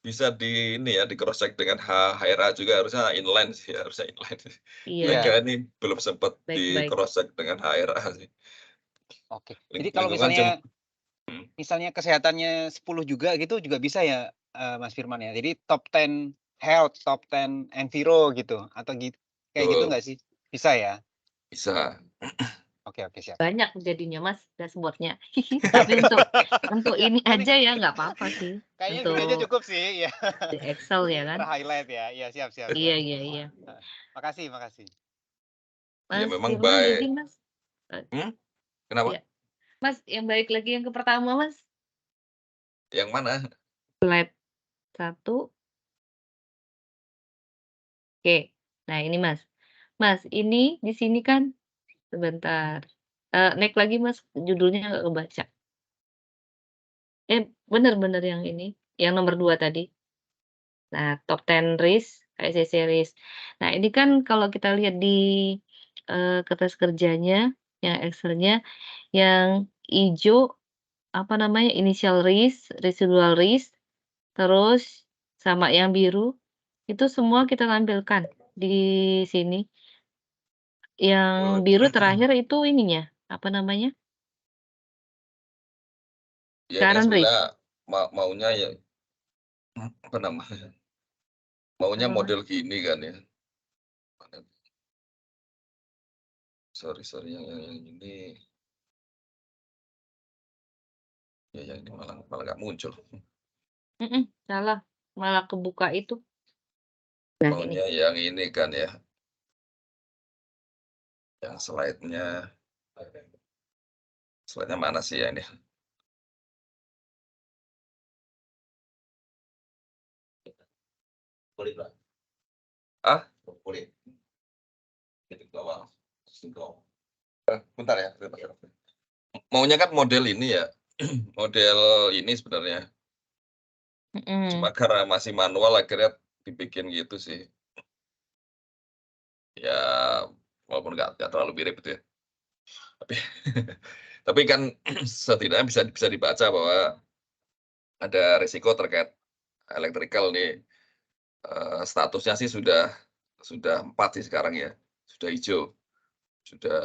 B: bisa ini ya di cross check dengan HRA juga harusnya inline sih, harusnya inline.
A: Iya.
B: Mereka ini belum sempat di
A: Baik.
B: cross check dengan HRA sih.
D: Oke. Jadi kalau
B: Lingkungan
D: misalnya kesehatannya 10 juga gitu juga bisa ya, Mas Firman ya? Jadi top 10 health, top 10 enviro gitu atau kayak gitu nggak sih? Bisa ya?
B: bisa.
D: Oke, siap.
A: Banyak jadinya Mas dashboard-nya. Tapi untuk
D: Ya,
A: ini
D: paling
A: aja ya nggak apa-apa sih.
D: kayaknya
A: Untuk
D: gini aja cukup sih, ya.
A: di Excel ya kan.
D: Ter-highlight ya. Iya, siap.
A: Iya.
D: Makasih.
B: Ya
A: Mas
B: memang
A: Firman izin Mas.
B: Kenapa?
A: Ya. Mas, yang balik lagi yang ke pertama Mas.
B: Yang mana?
A: Slide 1. Oke. Nah, ini Mas. Mas, ini di sini kan sebentar. Naik lagi Mas, judulnya nggak kebaca. Bener yang ini, yang nomor 2 tadi. Nah, top 10 risk, ICC risk. Nah, ini kan kalau kita lihat di kertas kerjanya, yang Excel-nya, yang ijo initial risk, residual risk, terus sama yang biru Itu semua kita tampilkan di sini. Yang
B: Boleh.
A: biru terakhir itu ininya, apa namanya?
B: Ya ini
A: Current risk.
B: sebenarnya maunya ya apa namanya? Maunya
A: Apa, Mas?
B: model gini kan ya. Sorry yang ini. Ya yang ini malah nggak muncul.
A: Salah, malah kebuka itu. Nah, ini.
B: Maunya yang ini kan ya. Yang slide-nya mana sih ya ini? Ah? Bentar ya. Maunya kan model ini ya. Model ini sebenarnya. Cuma karena masih manual akhirnya dibikin gitu sih. Ya walaupun nggak terlalu mirip itu ya. Tapi kan setidaknya bisa dibaca bahwa ada risiko terkait elektrikal nih. Statusnya sih sudah 4 sih sekarang ya. Sudah hijau. Sudah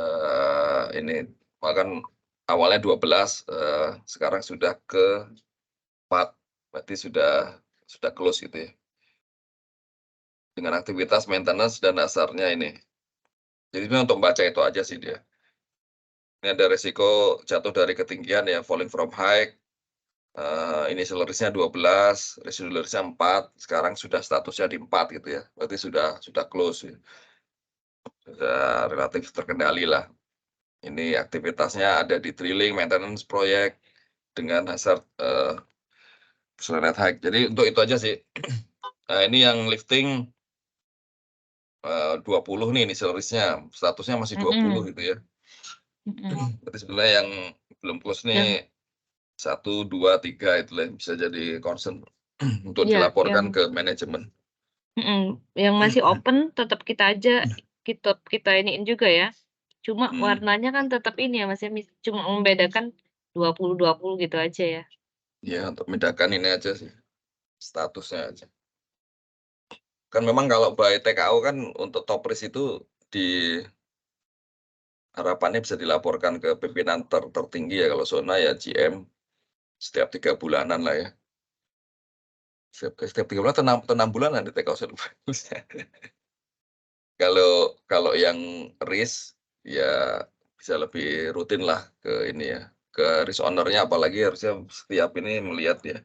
B: ini bahkan awalnya 12, sekarang sudah ke 4. Berarti sudah close gitu ya. Dengan aktivitas maintenance dan dasarnya ini. Jadi sebenarnya untuk membaca itu aja sih dia. Ini ada risiko jatuh dari ketinggian ya, falling from height. Initial risk-nya 12, residual risk-nya 4, sekarang sudah statusnya di 4 gitu ya. Berarti sudah close ya. Sudah relatif terkendali lah. Ini aktivitasnya ada di drilling, maintenance proyek dengan hazard height. Jadi untuk itu aja sih. Nah, ini yang lifting 20 nih initial risk-nya, statusnya masih 20 gitu ya. Berarti sebenarnya yang belum close nih 1, 2, 3 itu lah bisa jadi concern untuk
A: Iya,
B: dilaporkan ke manajemen.
A: yang masih open tetap kita iniin juga ya. Cuma warnanya kan tetap ini ya Mas ya, cuma membedakan 20 gitu aja ya.
B: Ya, untuk membedakan ini aja sih, statusnya aja. Kan memang kalau by TKO kan untuk top risk itu harapannya bisa dilaporkan ke pimpinan tertinggi ya, kalau zona ya GM setiap 3 bulanan lah ya. Setiap 3 bulan atau 6 bulanan di TKO. Kalau yang risk ya bisa lebih rutin lah ke ini ya, ke risk owner-nya, apalagi harusnya setiap ini melihat ya.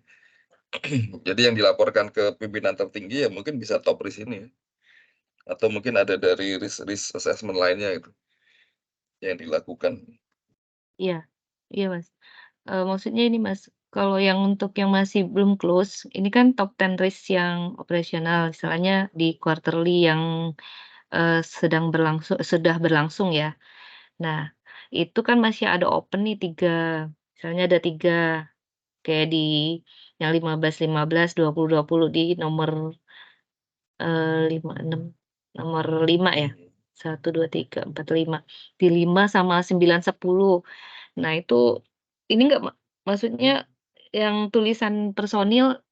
B: Jadi yang dilaporkan ke pimpinan tertinggi ya mungkin bisa top risk ini ya. Atau mungkin ada dari risk assessment lainnya itu yang dilakukan.
A: Iya, iya Mas. Maksudnya ini Mas, kalau yang untuk yang masih belum close, ini kan top 10 risk yang operasional, misalnya di quarterly yang sudah berlangsung ya. Nah, itu kan masih ada open nih 3, misalnya ada 3, kayak di yang 15, 20 di nomor 56, nomor 5 ya. 1, 2, 3, 4, 5. Di 5 sama 9, 10. Nah itu, ini enggak maksudnya yang tulisan personil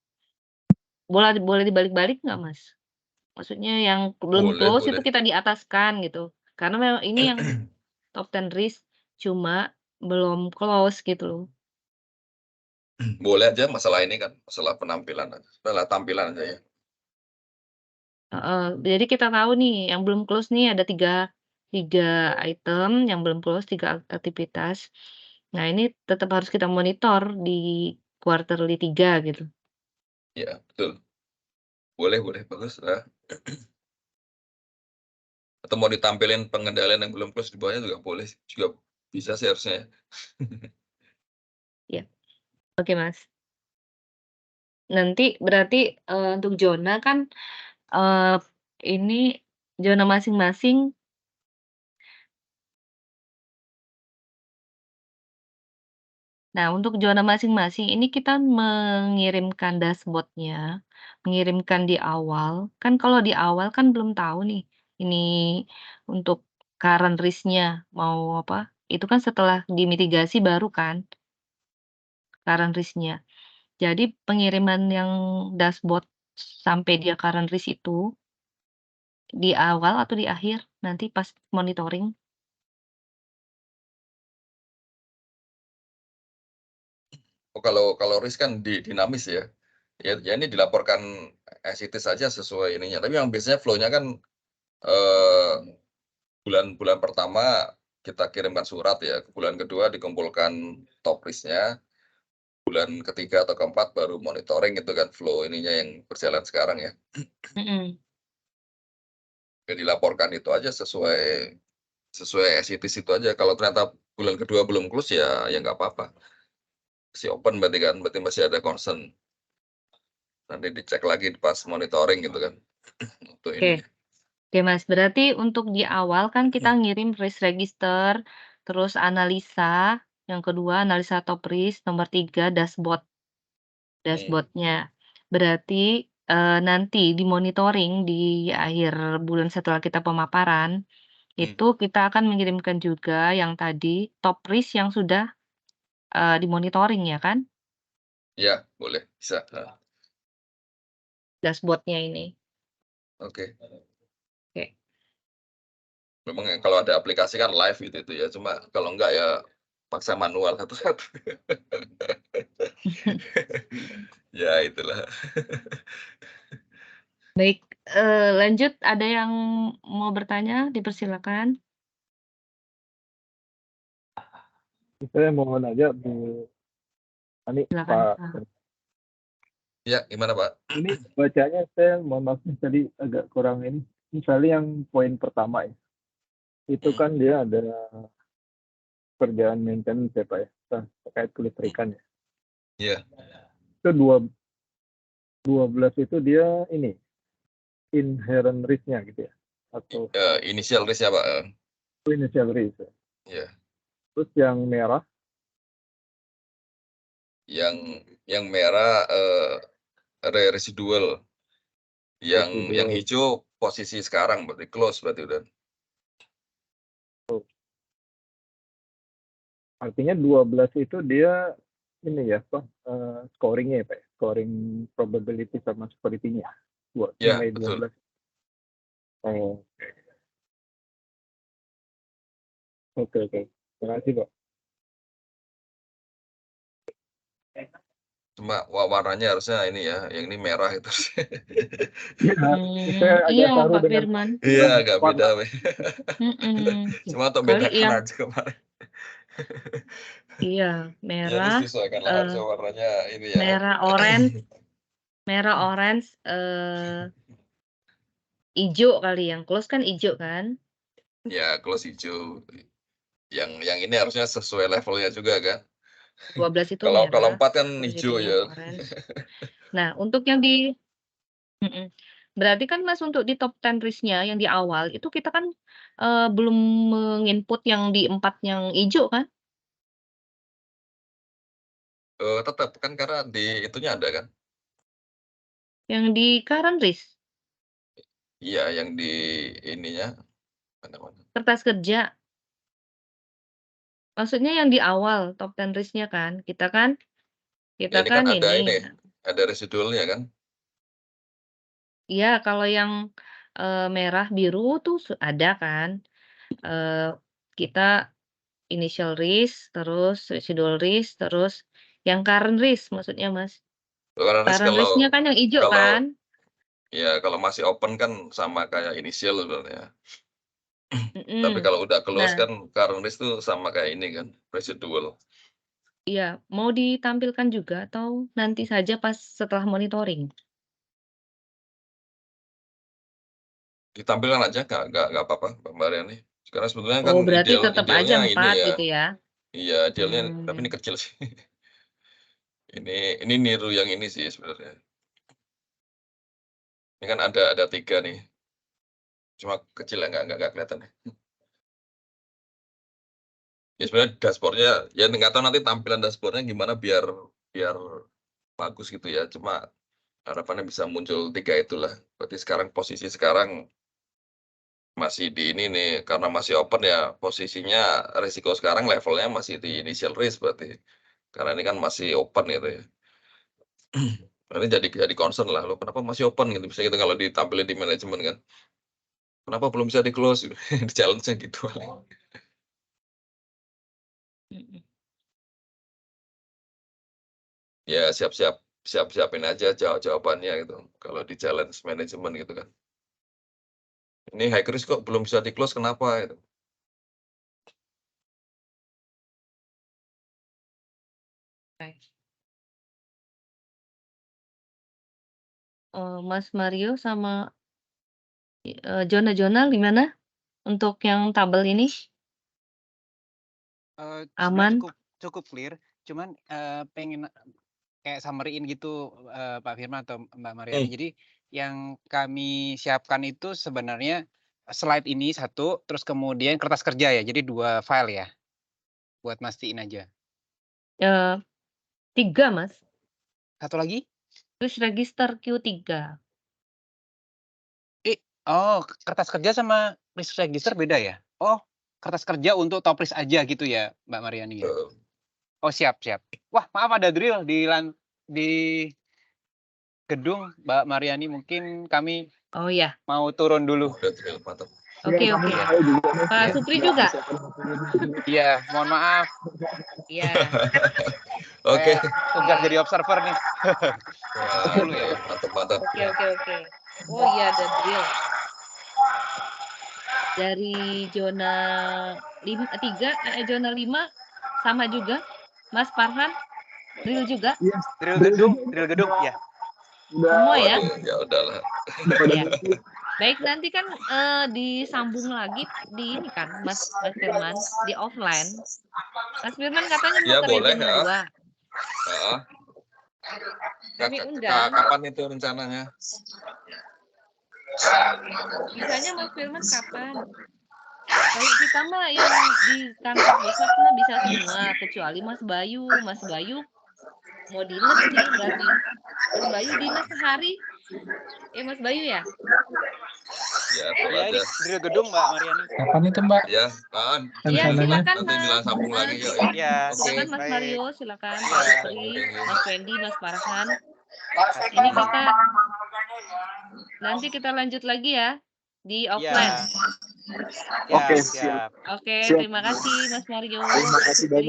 A: boleh dibalik-balik nggak Mas? Maksudnya yang belum close itu
B: Boleh.
A: kita di ataskan gitu. Karena memang ini yang top 10 risk, cuma belum close gitu loh.
B: Boleh aja, masalah ini kan, masalah penampilan aja, masalah tampilan aja ya.
A: Jadi kita tahu nih yang belum close nih ada 3 item yang belum close, 3 aktivitas. Nah ini tetap harus kita monitor di quarterly 3 gitu.
B: Iya, betul. Boleh, bagus. Atau mau ditampilin pengendalian yang belum close di bawahnya juga boleh, juga bisa sih harusnya.
A: Ya, oke Mas. Nanti berarti, untuk zona kan, ini zona masing-masing. Nah, untuk zona masing-masing ini kita mengirimkan dashboard-nya, mengirimkan di awal. Kan kalau di awal kan belum tahu nih, ini untuk current risk-nya mau apa, itu kan setelah dimitigasi baru kan current risk-nya. Jadi pengiriman yang dashboard sampai dia current risk itu di awal atau di akhir nanti pas monitoring?
B: Oh, kalau risk kan dinamis ya. Ya ini dilaporkan as it is saja sesuai ininya. Tapi yang biasanya flow-nya kan bulan pertama kita kirimkan surat ya, bulan kedua dikumpulkan top risk-nya, bulan ketiga atau keempat baru monitoring itu kan flow ininya yang berjalan sekarang ya.
A: Mhm.
B: Ya dilaporkan itu aja sesuai as it is itu aja. Kalau ternyata bulan kedua belum close ya nggak apa-apa. Masih open berarti kan, berarti masih ada concern. Nanti dicek lagi pas monitoring gitu kan. Untuk
A: Oke.
B: ininya.
A: Oke, Mas, berarti untuk di awal kan kita ngirim risk register, terus analisa, yang kedua analisa top risk, nomor 3 dashboard-nya. Berarti, nanti di monitoring di akhir bulan setelah kita pemaparan, itu kita akan mengirimkan juga yang tadi top risk yang sudah, dimonitoring ya kan?
B: Ya, boleh, bisa.
A: Dashboard-nya ini.
B: Oke.
A: Oke.
B: Memang kalau ada aplikasi kan live gitu itu ya, cuma kalau enggak ya paksa manual satu-satu. Ya itulah.
A: Baik, lanjut ada yang mau bertanya? Dipersilakan.
C: Saya mau nanya Bu Ani,
A: Silakan,
C: Pak.
A: Pak.
B: Ya, gimana Pak?
C: Ini bacanya saya mohon maaf nih, tadi agak kurang ini. Misalnya yang poin pertama ya, itu kan dia ada kerjaan maintenance ya Pak ya, terkait kelistrikan ya.
B: Iya.
C: Itu 12 itu dia ini inherent risk-nya gitu ya, atau
B: Initial risk ya Pak.
C: initial risk ya.
B: Iya.
C: Terus yang merah
B: Yang merah residual. Yang hijau posisi sekarang berarti close berarti udah.
C: artinya 12 itu dia ini ya Pak, scoringnya ya Pak ya? Scoring probability sama security-nya buat
B: Ya,
C: nilai
B: betul.
C: 12. Oke. Terima kasih Pak.
B: Cuma warnanya harusnya ini ya, yang ini merah itu.
C: Saya agak
A: Iya,
C: taruh
A: Pak
C: dengan
A: Firman.
B: Iya, agak beda. Cuma untuk
A: Kali
B: bedakan
A: yang
B: aja kemarin.
A: iya,
B: Ya ini
A: merah,
B: disesuaikanlah harusnya warnanya ini ya.
A: merah orange, ijo kali, yang close kan ijo kan?
B: Ya, close hijau. Yang ini harusnya sesuai levelnya juga kan.
A: 12 itu
B: Kalau
A: merah,
B: 4 kan
A: terus
B: hijau
A: jadinya
B: ya.
A: orange. Nah, untuk yang di berarti kan Mas untuk di top 10 risk-nya yang di awal itu kita kan, belum menginput yang di 4 yang ijo kan?
B: Tetap kan karena di itunya ada kan.
A: Yang di current risk,
B: Iya, yang di ininya mana.
A: kertas kerja. Maksudnya yang di awal top 10 risk-nya kan? Kita kan
B: Ya, ini kan ada
A: ini
B: ada residualnya kan.
A: iya, kalau yang, merah biru tuh ada kan, kita initial risk, terus residual risk, terus yang current risk maksudnya, Mas.
B: Current risk
A: Current risk-nya kan yang ijo kan?
B: ya kalau masih open kan sama kayak initial sebenarnya. Tapi
A: Mhm.
B: kalau udah close
A: Nah,
B: kan current risk tuh sama kayak ini kan, residual.
A: iya, mau ditampilkan juga atau nanti saja pas setelah monitoring?
B: Ditampilkan aja nggak apa-apa Mbak Mariani. Karena sebetulnya kan
A: Oh, berarti tetap aja
B: idealnya ini
A: 4
B: ya.
A: gitu ya?
B: Iya, idealnya tapi ini kecil sih. Ini niru yang ini sih sebenarnya. Ini kan ada 3 nih. Cuma kecil ya nggak kelihatan. Ya sebenarnya dashboard-nya ya nggak tahu nanti tampilan dashboard-nya gimana biar bagus gitu ya. Cuma harapannya bisa muncul 3 itulah. Berarti sekarang posisi sekarang masih di ini nih, karena masih open ya, posisinya risiko sekarang levelnya masih di initial risk berarti. Karena ini kan masih open gitu ya. Ini jadi concern lah, "Loh kenapa masih open?" Gitu, misalnya gitu kalau ditampilin di manajemen kan. "Kenapa belum bisa di-close?" Di challenge-nya gitu paling.
A: Mhm.
B: Ya siap-siapin aja jawabannya gitu, kalau di challenge manajemen gitu kan. "Ini high risk kok belum bisa di-close kenapa?" Gitu.
A: Baik. Mas Mario sama zona-zona gimana untuk yang tabel ini?
D: Sebenarnya
A: Aman?
D: cukup clear, cuman, pengen kayak summary-in gitu, Pak Firman atau Mbak Mariani. Jadi yang kami siapkan itu sebenarnya slide ini 1, terus kemudian kertas kerja ya, jadi 2 file ya? Buat mastiin aja.
A: 3 Mas,
D: 1 lagi?
A: terus register Q3.
D: Oh, kertas kerja sama risk register beda ya? Oh, kertas kerja untuk top risk aja gitu ya, Mbak Mariani ya?
B: Betul.
D: Oh, siap siap. Wah, maaf ada drill di gedung, Mbak Mariani, mungkin kami
A: Oh ya,
D: mau turun dulu.
B: Udah drill, mantap.
A: oke
C: Iya, kami
A: oke.
C: saya juga Mas,
A: Pak
D: Iya.
A: Supri
C: nggak
A: juga?
C: bisa perhatian.
D: Iya, mohon maaf,
A: Iya.
B: Oke.
D: saya tugas jadi observer nih.
B: Wah,
D: Dulu ya.
B: mantap.
A: Oke. Oh iya ada drill. Dari zona 3 sama juga, Mas Farhan, drill juga?
C: Iya,
D: Drill
C: drill
D: gedung,
C: juga.
D: drill gedung, ya.
C: Udah
A: Semua ya?
B: Waduh, ya udahlah.
C: udah pada
A: Iya.
C: ngumpul.
A: Baik, nanti kan, disambung lagi di ini kan, Mas Firman, di offline. Mas Firman katanya mau
B: Ya
A: ke
B: boleh,
A: Regional 2.
B: heeh.
A: Kami undang.
B: Kapan itu rencananya?
A: Bisanya Mas Firman kapan? Kalau kita mah yang di kantor pusat mah bisa semua, kecuali Mas Bayu. Mas Bayu mau dinas nih berarti. Mas Bayu dinas sehari. Mas Bayu ya?
B: Ya, boleh
D: Ya, ini
B: aja.
D: drill gedung, Mbak Mariani.
F: Kapan itu Mbak
B: Ya,
A: Iya,
F: rencananya?
A: silakan
B: nanti
A: Mas.
B: sambung lagi yuk.
D: Ya,
A: Silakan Mas
D: baik.
A: Mario, silakan
D: Iya.
A: Pak Supri,
B: Thank you.
A: Mas Fendi, Mas Farhan.
D: Ini
A: Nanti kita lanjut lagi ya di
D: Iya.
A: offline.
C: Oke,
D: Siap.
A: Oke,
C: Siap.
A: terima kasih Mas Mario.
C: Terima kasih banyak.